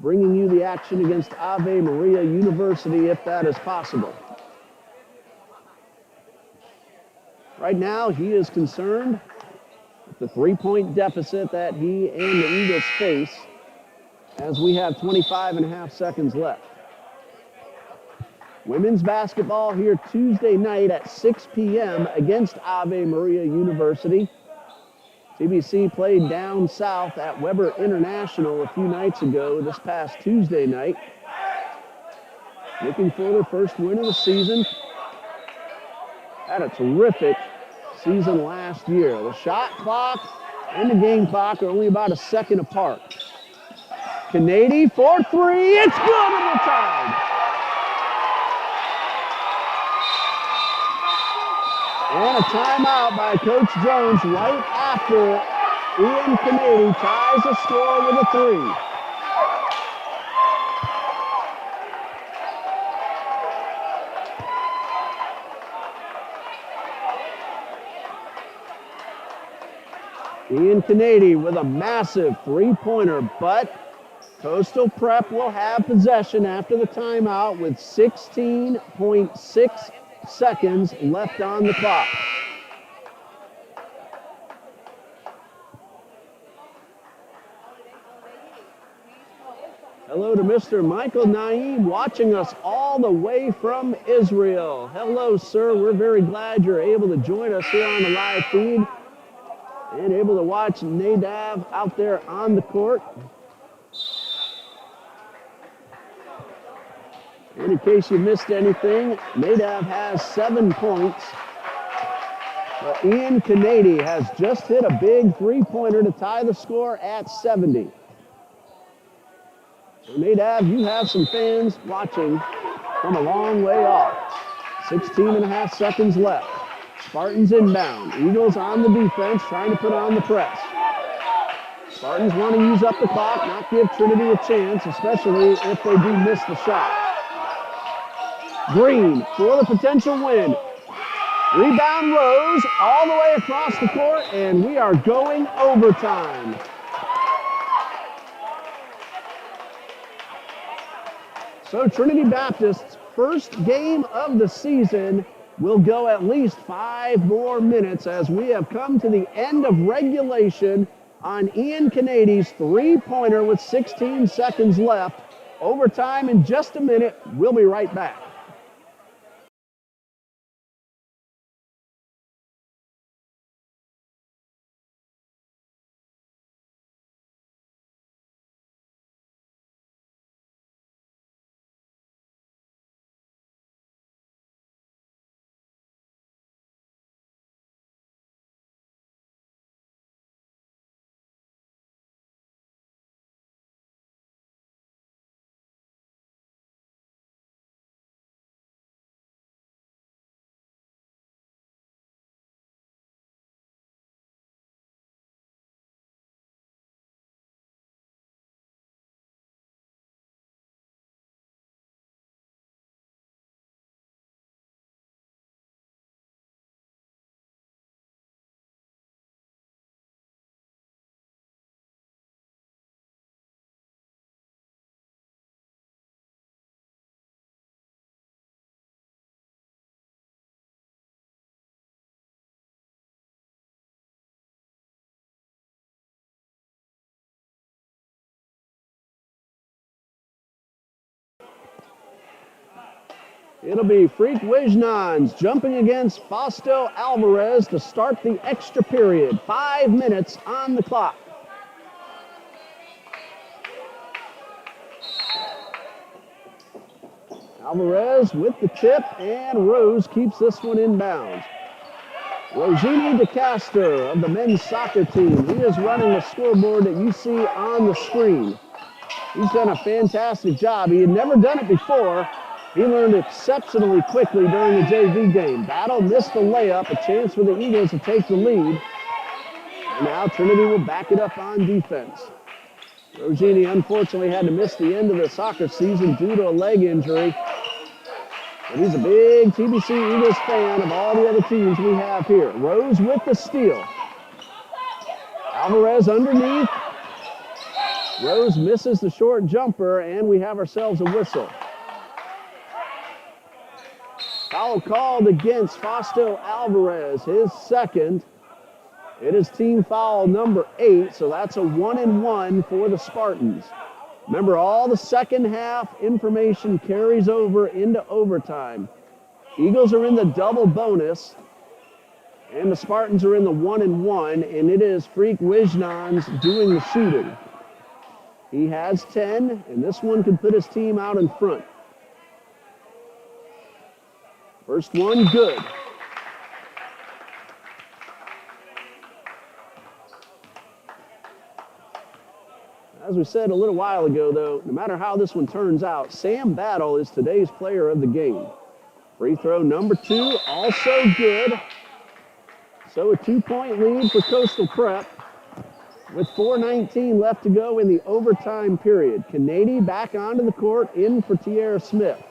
bringing you the action against Ave Maria University if that is possible. Right now, he is concerned with the 3-point deficit that he and the Eagles face as we have 25.5 seconds left. Women's basketball here Tuesday night at 6 p.m. against Ave Maria University. TBC played down south at Weber International a few nights ago this past Tuesday night. Looking for their first win of the season. Had a terrific season last year. The shot clock and the game clock are only about a second apart. Canady for 3, it's good and we're tied. And a timeout by Coach Jones right after Ian Kennedy ties the score with a 3. Ian Kennedy with a massive 3-pointer, but Coastal Prep will have possession after the timeout with 16.6 seconds left on the clock. Hello to Mr. Michael Naeem watching us all the way from Israel. Hello, sir. We're very glad you're able to join us here on the live feed and able to watch Nadav out there on the court. And in case you missed anything, Nadav has 7 points. But Ian Kennedy has just hit a big 3-pointer to tie the score at 70. So Nadav, you have some fans watching from a long way off. 16.5 seconds left. Spartans inbound. Eagles on the defense, trying to put on the press. Spartans want to use up the clock, not give Trinity a chance, especially if they do miss the shot. Green for the potential win. Rebound Rose all the way across the court, and we are going overtime. So Trinity Baptist's first game of the season will go at least 5 more minutes as we have come to the end of regulation on Ian Kennedy's 3-pointer with 16 seconds left. Overtime in just a minute. We'll be right back. It'll be Freak Wijnans jumping against Fausto Alvarez to start the extra period. 5 minutes on the clock. Alvarez with the tip, and Rose keeps this one inbounds. Rosini DeCaster of the men's soccer team. He is running the scoreboard that you see on the screen. He's done a fantastic job. He had never done it before. He learned exceptionally quickly during the JV game. Battle missed the layup, a chance for the Eagles to take the lead. And now Trinity will back it up on defense. Rogini unfortunately had to miss the end of the soccer season due to a leg injury. But he's a big TBC Eagles fan of all the other teams we have here. Rose with the steal. Alvarez underneath. Rose misses the short jumper, and we have ourselves a whistle. Foul called against Fausto Alvarez, his second. It is team foul number 8, so that's a 1-and-1 for the Spartans. Remember, all the second half information carries over into overtime. Eagles are in the double bonus, and the Spartans are in the 1-and-1, and it is Freak Wijnans doing the shooting. He has 10, and this one could put his team out in front. First one, good. As we said a little while ago, though, no matter how this one turns out, Sam Battle is today's player of the game. Free throw number 2, also good. So a 2-point lead for Coastal Prep. with 4:19 left to go in the overtime period. Canady back onto the court, in for Tierra Smith.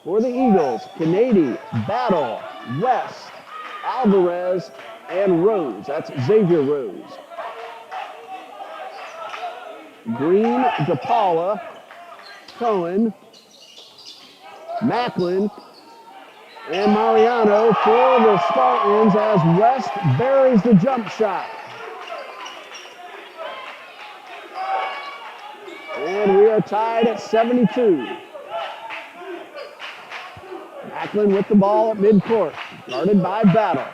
For the Eagles, Canady, Battle, West, Alvarez, and Rose. That's Xavier Rose. Green, DePaula, Cohen, Macklin, and Mariano for the Spartans as West buries the jump shot. And we are tied at 72. Macklin with the ball at midcourt, guarded by Battle.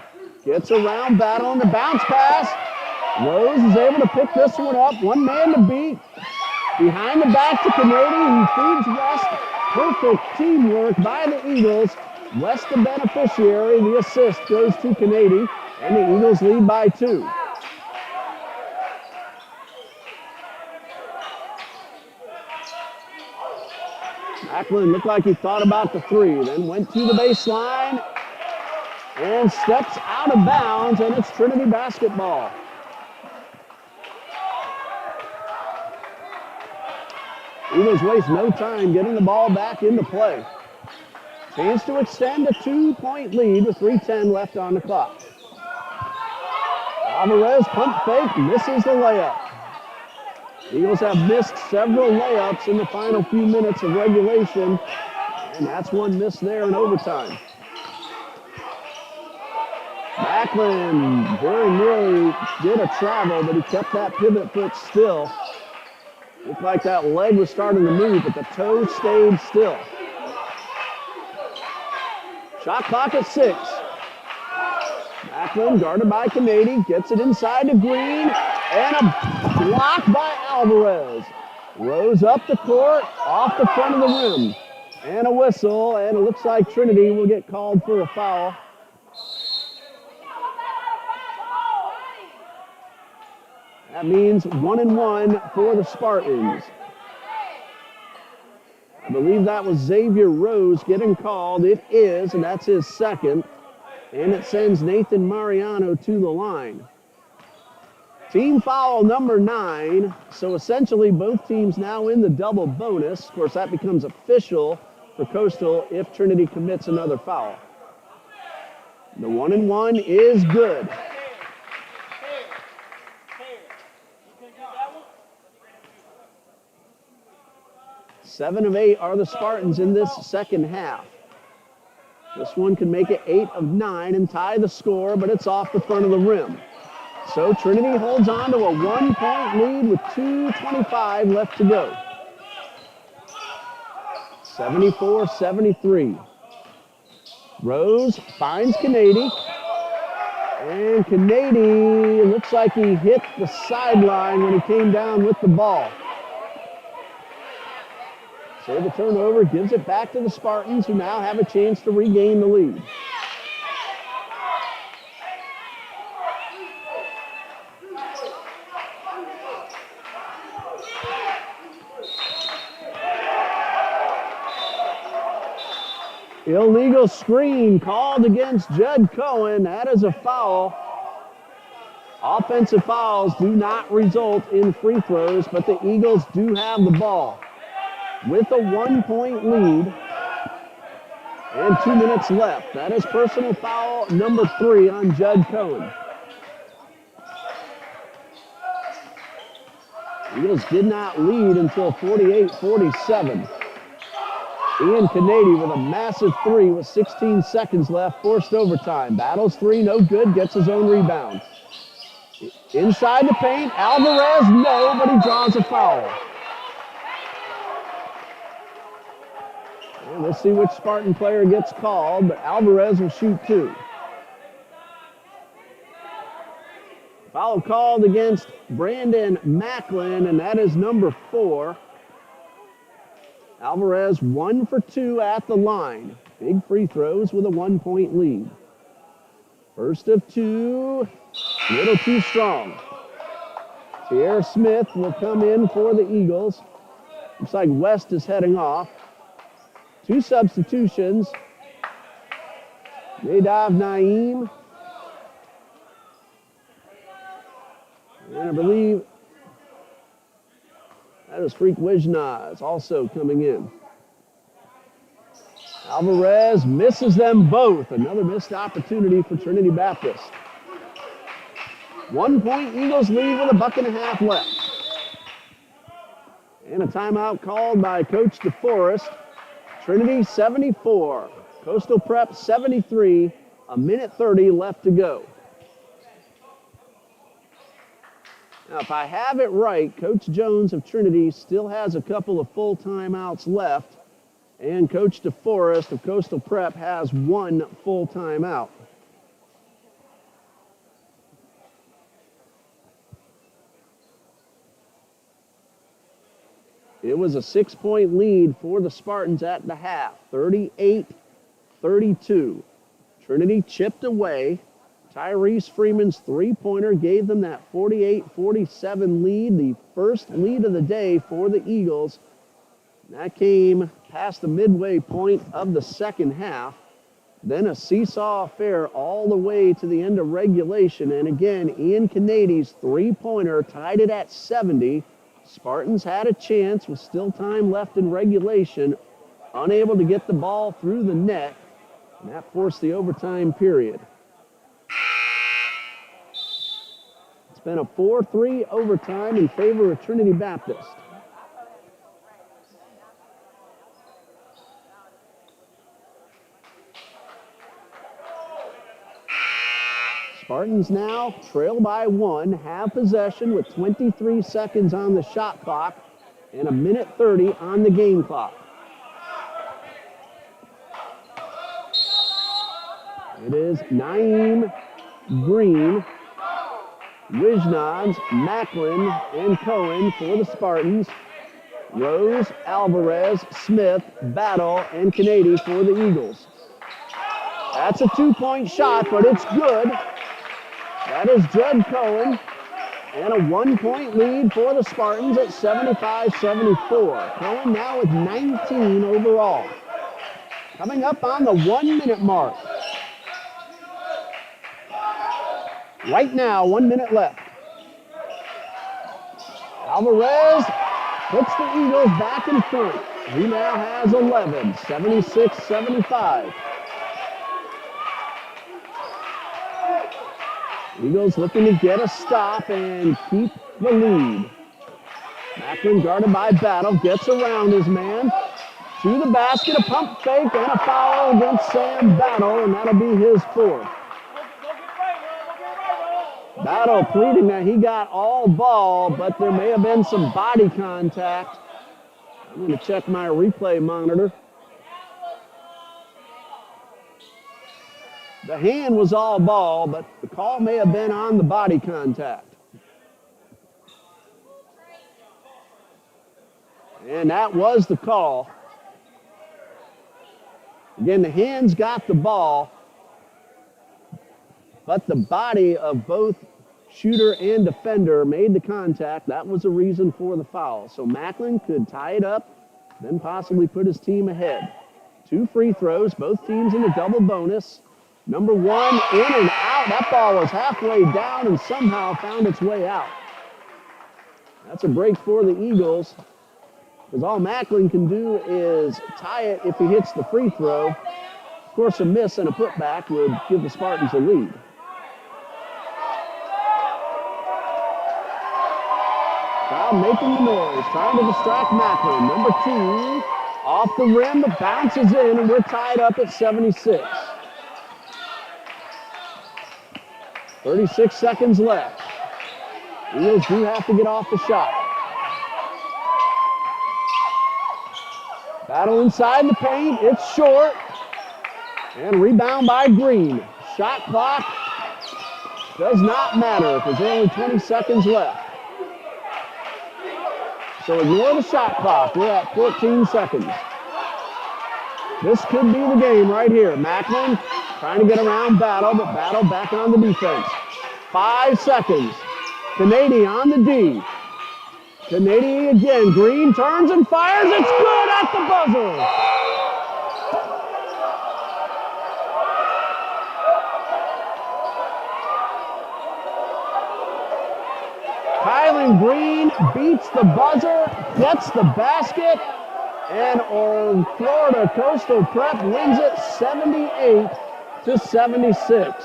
Gets around Battle on the bounce pass. Rose is able to pick this one up. One man to beat. Behind the back to Canady, who feeds West. Perfect teamwork by the Eagles. West the beneficiary. The assist goes to Canady, and the Eagles lead by 2. Macklin looked like he thought about the 3, then went to the baseline and steps out of bounds, and it's Trinity basketball. Eagles waste no time getting the ball back into play. Chance to extend a 2-point lead with 3:10 left on the clock. Alvarez pump fake, misses the layup. Eagles have missed several layups in the final few minutes of regulation, and that's one miss there in overtime. Macklin very nearly did a travel, but he kept that pivot foot still. Looked like that leg was starting to move, but the toe stayed still. Shot clock at 6. Macklin, guarded by Canady, gets it inside to Green, and a block by Alvarez. Rose up the court, off the front of the rim. And a whistle, and it looks like Trinity will get called for a foul. That means 1-1 for the Spartans. I believe that was Xavier Rose getting called. It is, and that's his second. And it sends Nathan Mariano to the line. Team foul number 9. So essentially both teams now in the double bonus. Of course, that becomes official for Coastal if Trinity commits another foul. The 1-1 is good. 7 of 8 are the Spartans in this second half. This one can make it 8 of 9 and tie the score, but it's off the front of the rim. So Trinity holds on to a 1-point lead with 2:25 left to go. 74-73. Rose finds Canady. And Canady looks like he hit the sideline when he came down with the ball. So the turnover gives it back to the Spartans, who now have a chance to regain the lead. Illegal screen called against Judd Cohen. That is a foul. Offensive fouls do not result in free throws, but the Eagles do have the ball. With a 1-point lead and 2 minutes left. That is personal foul number 3 on Judd Cohen. Eagles did not lead until 48-47. Ian Canady with a massive 3 with 16 seconds left, forced overtime. Battles 3, no good, gets his own rebound. Inside the paint, Alvarez, no, but he draws a foul. And we'll see which Spartan player gets called, but Alvarez will shoot 2. Foul called against Brandon Macklin, and that is number 4. Alvarez 1 for 2 at the line. Big free throws with a 1-point lead. First of 2, a little too strong. Tierra Smith will come in for the Eagles. Looks like West is heading off. 2 substitutions. Nadav Naeem I believe that is Freak Wijnaz also coming in. Alvarez misses them both. Another missed opportunity for Trinity Baptist. 1 point Eagles lead with a buck and a half left. And a timeout called by Coach DeForest. Trinity 74, Coastal Prep 73, a minute 30 left to go. Now, if I have it right, Coach Jones of Trinity still has a couple of full timeouts left, and Coach DeForest of Coastal Prep has 1 full timeout. It was a 6-point lead for the Spartans at the half, 38-32. Trinity chipped away. Tyrese Freeman's three-pointer gave them that 48-47 lead, the first lead of the day for the Eagles. That came past the midway point of the second half. Then a seesaw affair all the way to the end of regulation. And again, Ian Canadi's three-pointer tied it at 70. Spartans had a chance with still time left in regulation, unable to get the ball through the net, and that forced the overtime period. It's been a 4-3 overtime in favor of Trinity Baptist. Spartans now trail by 1, have possession with 23 seconds on the shot clock and a minute 30 on the game clock. It is Naeem, Green, Wijnaz, Macklin, and Cohen for the Spartans. Rose, Alvarez, Smith, Battle, and Canady for the Eagles. That's a 2-point shot, but it's good. That is Judd Cohen, and a 1-point lead for the Spartans at 75-74. Cohen now with 19 overall. Coming up on the 1-minute mark. Right now, 1 minute left. Alvarez puts the Eagles back in front. He now has 11, 76-75. Eagles looking to get a stop and keep the lead. Macklin guarded by Battle, gets around his man. To the basket, a pump fake and a foul against Sam Battle, and that'll be his 4th. Battle pleading that he got all ball, but there may have been some body contact. I'm going to check my replay monitor. The hand was all ball, but the call may have been on the body contact. And that was the call. Again, the hands got the ball, but the body of both shooter and defender made the contact. That was the reason for the foul. So Macklin could tie it up, then possibly put his team ahead. 2 free throws, both teams in a double bonus. Number 1 in and out. That ball was halfway down and somehow found its way out. That's a break for the Eagles, because all Macklin can do is tie it if he hits the free throw. Of course, a miss and a putback would give the Spartans the lead. Crowd making the noise, trying to distract Macklin. Number 2 off the rim, but bounces in, and we're tied up at 76. 36 seconds left. Eagles do have to get off the shot. Battle inside the paint. It's short. And rebound by Green. Shot clock does not matter because there's only 20 seconds left. So ignore the shot clock. We're at 14 seconds. This could be the game right here. Macklin trying to get around Battle, but Battle back on the defense. 5 seconds. Canady on the D. Canady again. Green turns and fires. It's good at the buzzer. Kylan Green beats the buzzer, gets the basket, and Florida Coastal Prep wins it 78-76.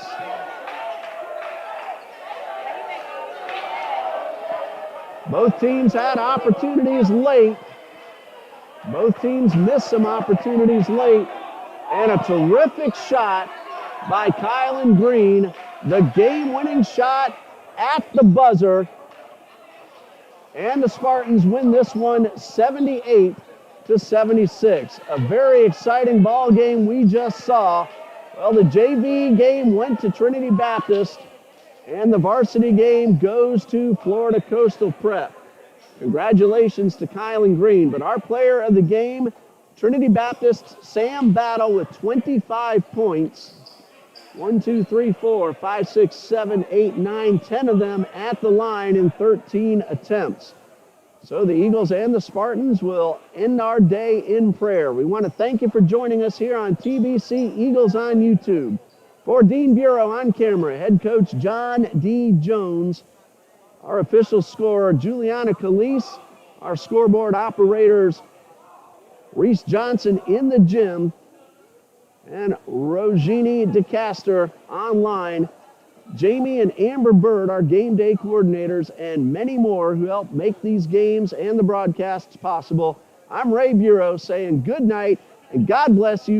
Both teams had opportunities late. Both teams missed some opportunities late. And a terrific shot by Kylan Green. The game-winning shot at the buzzer. And the Spartans win this one 78-76. A very exciting ball game we just saw. Well, the JV game went to Trinity Baptist, and the varsity game goes to Florida Coastal Prep. Congratulations to Kylan Green, but our player of the game, Trinity Baptist Sam Battle with 25 points. 1, 2, 3, 4, 5, 6, 7, 8, 9, 10 of them at the line in 13 attempts. So the Eagles and the Spartans will end our day in prayer. We want to thank you for joining us here on TBC Eagles on YouTube. For Dean Bureau on camera, head coach John D. Jones, our official scorer Juliana Calise, our scoreboard operators Reese Johnson in the gym, and Rogini DeCaster online, Jamie and Amber Bird, our game day coordinators, and many more who help make these games and the broadcasts possible. I'm Ray Bureau saying good night and God bless you.